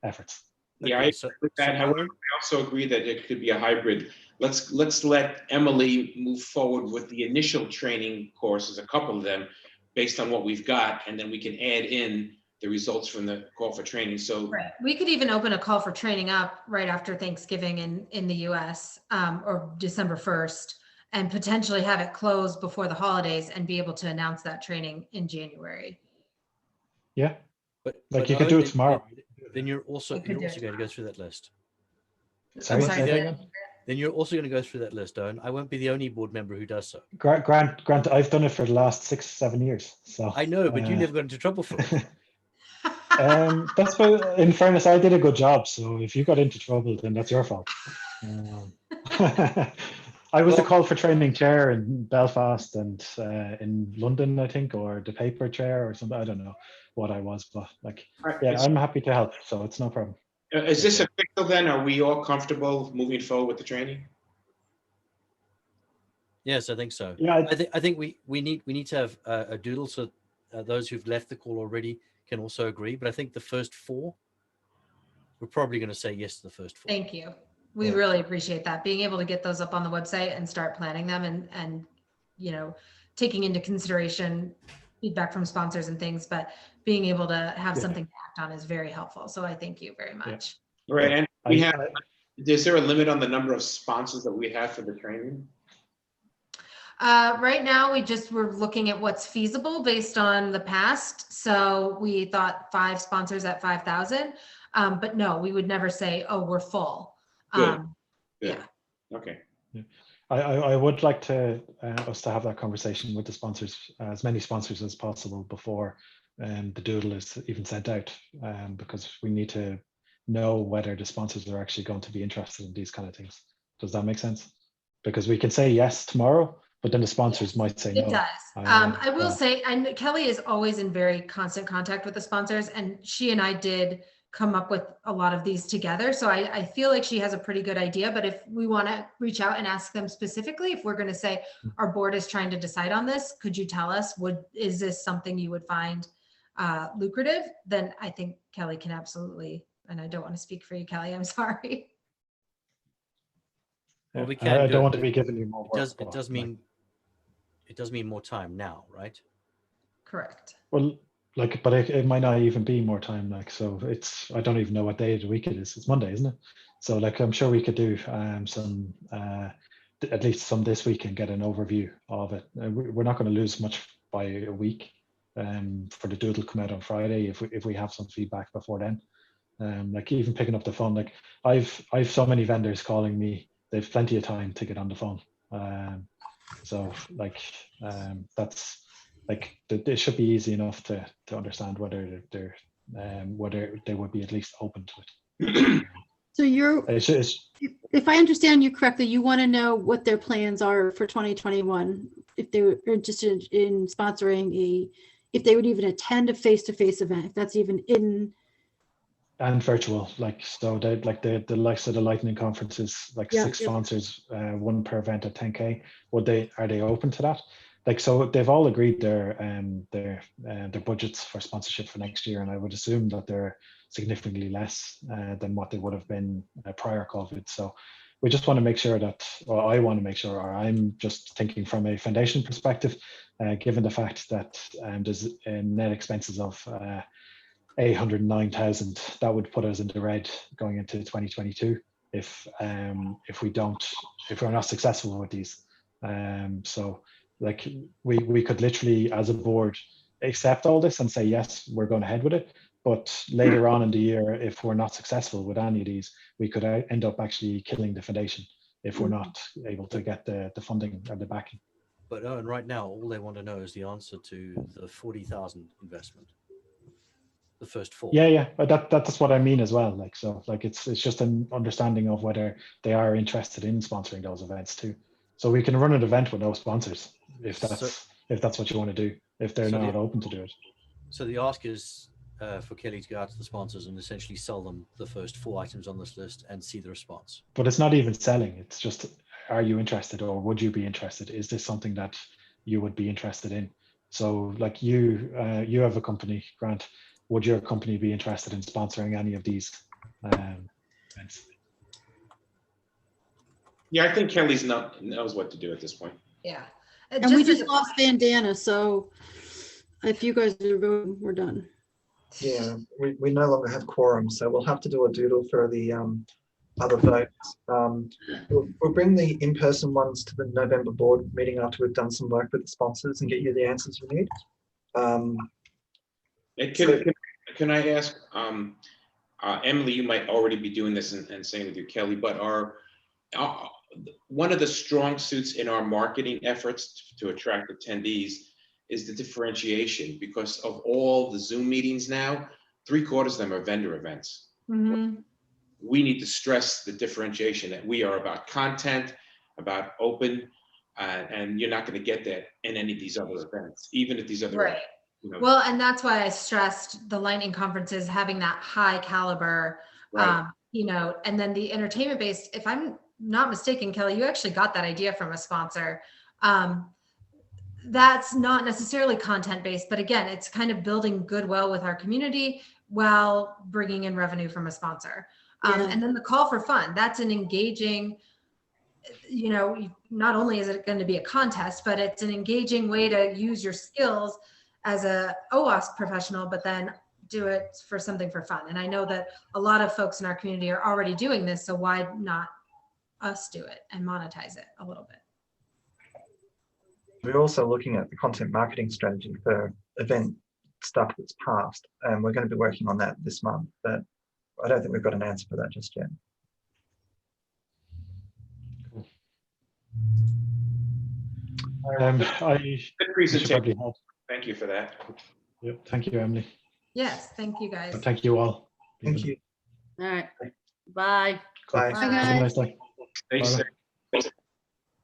efforts. Yeah, Okay, I so- agree with that. so However, Aaron? I also agree that it could be a hybrid. Let's let Emily move forward with the initial training courses, a couple of them, based on what we've got, and then we can add in the results from the call for training. So Right. We could even open a call for training up right after Thanksgiving in the US, or December 1st, and potentially have it closed before the holidays and be able to announce that training in January. Yeah, But like you could do it then- tomorrow. Then you're also You could do it going to go through that list. Sorry, I'm sorry, say that say again? that. Then you're also going to go through that list, Owen. I won't be the only board member who does so. Grant, I've done it for the last 6-7 years. So I know, but you never got into trouble for it. that's why, in fairness, I did a good job. So if you got into trouble, then that's your fault. I was the call for training chair in Belfast and in London, I think, or the paper chair or something. I don't know what I was, but like, yeah, I'm happy to help. So it's no problem. is this official then? Are we all comfortable moving forward with the training? Yes, I think so. Yeah, I think we need to have a doodle so those who've left the call already can also agree. But I think the first 4, we're probably going to say yes to the first 4. Thank you. We Yeah. really appreciate that. Being able to get those up on the website and start planning them and taking into consideration feedback from sponsors and things, but being able to have Yeah. something to act on is very helpful. So I thank you very much. All right, and we I- have, is there a limit on the number of sponsors that we have for the training? Right now, we're looking at what's feasible based on the past. So we thought 5 sponsors at 5,000. But no, we would never say, oh, we're full. Good. Yeah. Okay. I would like to us to have that conversation with the sponsors, as many sponsors as possible before the doodle is even sent out, because we need to know whether the sponsors are actually going to be interested in these kind of things. Does that make sense? Because we can say yes tomorrow, but then the sponsors might say no. It does. I will say, and Kelly is always in very constant contact with the sponsors, and she and I did come up with a lot of these together. So I feel like she has a pretty good idea, but if we want to reach out and ask them specifically, if we're going to say our board is trying to decide on this, could you tell us, is this something you would find lucrative? Then I think Kelly can absolutely, and I don't want to speak for you, Kelly, I'm sorry. Well, we I can. don't want to be giving you more work. It does mean more time now, right? Correct. Well, like, but it might not even be more time. Like, so I don't even know what day of the week it is. It's Monday, isn't it? So like, I'm sure we could do some, at least some this week and get an overview of it. We're not going to lose much by a week for the doodle come out on Friday if we have some feedback before then. Like even picking up the phone, like I've so many vendors calling me. They've plenty of time to get on the phone. So like that's like it should be easy enough to understand whether they would be at least open to it. So if I understand you correctly, you want to know what their plans are for 2021, if they were interested in sponsoring if they would even attend a face-to-face event, if that's even in. And virtual, like, so they like the likes of the lightning conferences, like 6 sponsors, 1 per event at 10K. Are they open to that? Like, so they've all agreed their budgets for sponsorship for next year, and I would assume that they're significantly less than what they would have been prior COVID. So we just want to make sure that, or I want to make sure, or I'm just thinking from a foundation perspective, given the fact that there's net expenses of 809,000, that would put us in the red going into 2022 if we're not successful with these. So like we could literally as a board accept all this and say yes, we're going ahead with it, but later on in the year, if we're not successful with any of these, we could end up actually killing the foundation if we're not able to get the funding or the backing. But Owen, right now all they want to know is the answer to the 40,000 investment. The first 4. Yeah, but that's what I mean as well. Like, so like it's just an understanding of whether they are interested in sponsoring those events too. So we can run an event with no sponsors if that's what you want to do. if they're So not the- open to do it. So the ask is for Kelly to go out to the sponsors and essentially sell them the first 4 items on this list and see the response. But it's not even selling. It's just, are you interested or would you be interested? Is this something that you would be interested in? So like you have a company, Grant. Would your company be interested in sponsoring any of these events? Yeah, I think Kelly's knows what to do at this point. Yeah. And we as just a- lost Bandana, so if you guys are voting, we're done. Yeah, we no longer have quorum, so we'll have to do a doodle for the other votes. We'll bring the in-person ones to the November board meeting after we've done some work with the sponsors and get you the answers you need. Can I ask, Emily, you might already be doing this and same with you, Kelly, but one of the strong suits in our marketing efforts to attract attendees is the differentiation, because of all the Zoom meetings now, 3/4 of them are vendor events. Mhm. We need to stress the differentiation that we are about content, about open, and you're not going to get that in any of these other events, even if these other Right. you know, Well, and that's why I stressed the lightning conferences having that high caliber, Right. And then the entertainment based, if I'm not mistaken, Kelly, you actually got that idea from a sponsor. That's not necessarily content based, but again, it's kind of building goodwill with our community while bringing in revenue from a sponsor. Yeah. And then the call for fun, that's an engaging, not only is it going to be a contest, but it's an engaging way to use your skills as a OWASP professional, but then do it for something for fun. And I know that a lot of folks in our community are already doing this, so why not us do it and monetize it a little bit? We're also looking at the content marketing strategy for event stuff that's passed, and we're going to be working on that this month, but I don't think we've got an answer for that just yet. Good Should presentation. probably have. Thank you for that. Yep. Thank you, Emily. Yes, thank you guys. Thank you all. Thank you. All right. Bye. Bye. Bye, Have a guys. nice day. Stay Bye. safe.